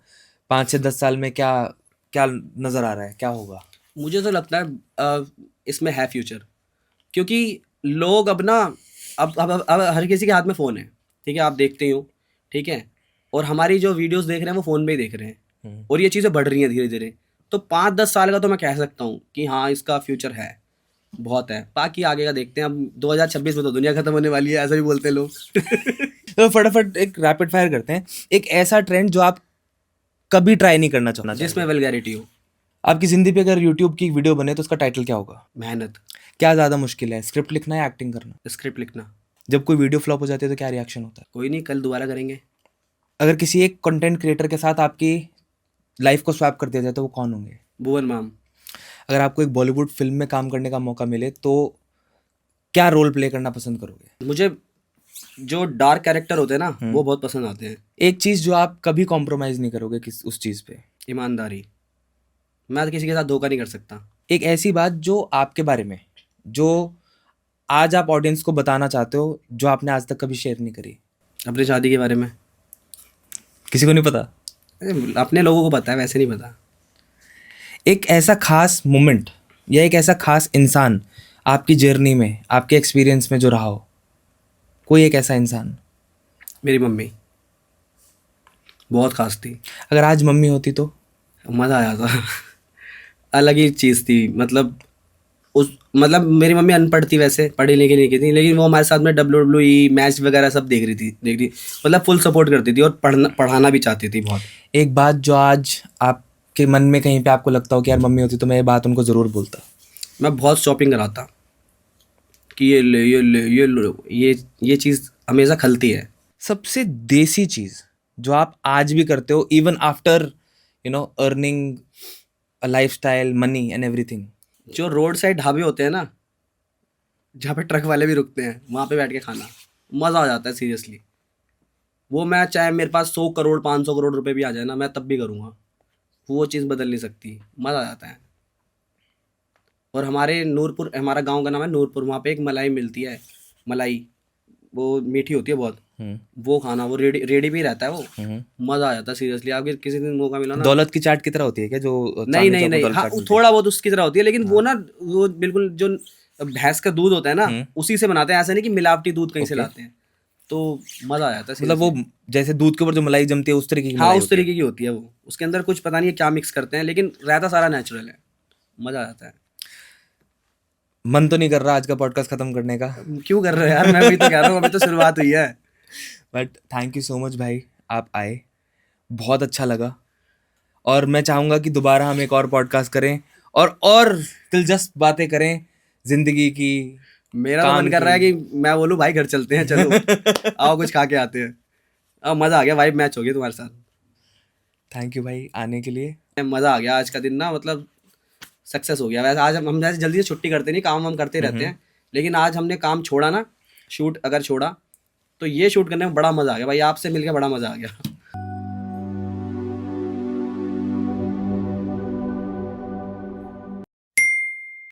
5 से 10 साल में क्या क्या नजर आ रहा है, क्या होगा? मुझे तो लगता है इसमें है फ्यूचर, क्योंकि लोग अब ना, अब हर किसी के हाथ में फ़ोन है, ठीक है, आप देखते ही हो, ठीक है, और हमारी जो वीडियोस देख रहे हैं वो फ़ोन में ही देख रहे हैं, और ये चीज़ें बढ़ रही हैं धीरे धीरे। तो 5-10 साल का तो मैं कह सकता हूँ कि हाँ, इसका फ्यूचर है, बहुत है। बाकी आगे का देखते हैं। अब 2026 में तो दुनिया खत्म होने वाली है, ऐसा भी बोलते हैं लोग। तो फटाफट एक रैपिड फायर करते हैं। एक ऐसा ट्रेंड जो आप कभी ट्राई नहीं करना चाहना जिसमें चाहेंगे? वल्गैरिटी हो। आपकी जिंदगी पे अगर यूट्यूब की वीडियो बने तो उसका टाइटल क्या होगा? मेहनत। क्या ज्यादा मुश्किल है, स्क्रिप्ट लिखना या एक्टिंग करना? स्क्रिप्ट लिखना। जब कोई वीडियो फ्लॉप हो जाती है तो क्या रिएक्शन होता है? कोई नहीं, कल दोबारा करेंगे। अगर किसी एक कंटेंट क्रिएटर के साथ आपकी लाइफ को स्वैप कर दिया जाए तो वो कौन होंगे? भुवन माम। अगर आपको एक बॉलीवुड फिल्म में काम करने का मौका मिले तो क्या रोल प्ले करना पसंद करोगे? मुझे जो डार्क कैरेक्टर होते हैं ना, वो बहुत पसंद आते हैं। एक चीज जो आप कभी कॉम्प्रोमाइज नहीं करोगे किस उस चीज पे? ईमानदारी। मैं तो किसी के साथ धोखा नहीं कर सकता। एक ऐसी बात जो आपके बारे में, जो आज आप ऑडियंस को बताना चाहते हो, जो आपने आज तक कभी शेयर नहीं करी? अपनी शादी के बारे में किसी को नहीं पता? अपने लोगों को पता है, वैसे नहीं पता। एक ऐसा खास मोमेंट या एक ऐसा खास इंसान आपकी जर्नी में, आपके एक्सपीरियंस में जो रहा हो, कोई एक ऐसा इंसान? मेरी मम्मी बहुत खास थी। अगर आज मम्मी होती तो? मज़ा आया था। अलग ही चीज़ थी। मतलब मेरी मम्मी अनपढ़ थी, वैसे पढ़ी लिखी नहीं की थी, लेकिन वो हमारे साथ में WWE मैच वगैरह सब देख रही, मतलब फुल सपोर्ट करती थी, और पढ़ाना भी चाहती थी बहुत। एक बात जो आज आपके मन में कहीं पे आपको लगता हो कि यार मम्मी होती तो मैं ये बात उनको ज़रूर बोलता? मैं बहुत शॉपिंग कराता कि ये ले, ये ले, ये लो, ये चीज़ हमेशा खलती है। सबसे देसी चीज़ जो आप आज भी करते हो, even after earning a lifestyle, money and everything? जो रोड साइड ढाबे होते हैं ना, जहाँ पे ट्रक वाले भी रुकते हैं, वहाँ पे बैठ के खाना, मज़ा आ जाता है सीरियसली। वो मैं चाहे मेरे पास 100 करोड़ 500 करोड़ रुपए भी आ जाए ना, मैं तब भी करूँगा। वो चीज़ बदल नहीं सकती, मज़ा आ जाता है। और हमारे नूरपुर, हमारा गांव का नाम है नूरपुर, वहाँ पे एक मलाई मिलती है, मलाई वो मीठी होती है बहुत, हम्म, वो खाना, वो रेडी रेडी भी रहता है वो, हम्म। मजा आ जाता है सीरियसली। आपके किसी दिन मौका मिला ना। दौलत की चाट की तरह होती है क्या, जो नहीं चांदनी नहीं चौक में नहीं, दौलत हाँ चाट मिलती है? थोड़ा बहुत उसकी तरह होती है, लेकिन वो हाँ। ना वो बिल्कुल जो भैंस का दूध होता है ना, हम्म। उसी से बनाते हैं, ऐसा नहीं कि मिलावटी दूध कहीं से ओके। लाते हैं। तो मजा आ जाता है मतलब वो seriously। जैसे दूध के ऊपर जो मलाई जमती है उस तरीके की हाँ मलाई उस होती है? तरीके की होती है वो, उसके अंदर कुछ पता नहीं है क्या मिक्स करते हैं, लेकिन रहता सारा नेचुरल है, मजा आ जाता है। मन तो नहीं कर रहा आज का पॉडकास्ट खत्म करने का, क्यों कर रहे हो यार, मैं भी तो कह रहा हूँ, अभी तो शुरुआत हुई है। But thank you so much भाई, आप आए, बहुत अच्छा लगा। और मैं चाहूंगा कि दोबारा हम एक और पॉडकास्ट करें और दिलचस्प बातें करें जिंदगी की, मेरा तो काम मन कर रहा है की। कि मैं बोलूँ भाई घर चलते हैं, चलो आओ कुछ खा के आते हैं। अब मजा आ गया, वाइब मैच हो गई तुम्हारे साथ। थैंक यू भाई आने के लिए। मजा आ गया आज का दिन ना, मतलब सक्सेस हो गया। वैसे आज हम जैसे जल्दी से छुट्टी करते नहीं, काम हम करते रहते हैं, लेकिन आज हमने काम छोड़ा ना, शूट अगर छोड़ा तो ये शूट करने में बड़ा मजा आ गया भाई, आपसे मिलकर बड़ा मजा आ गया।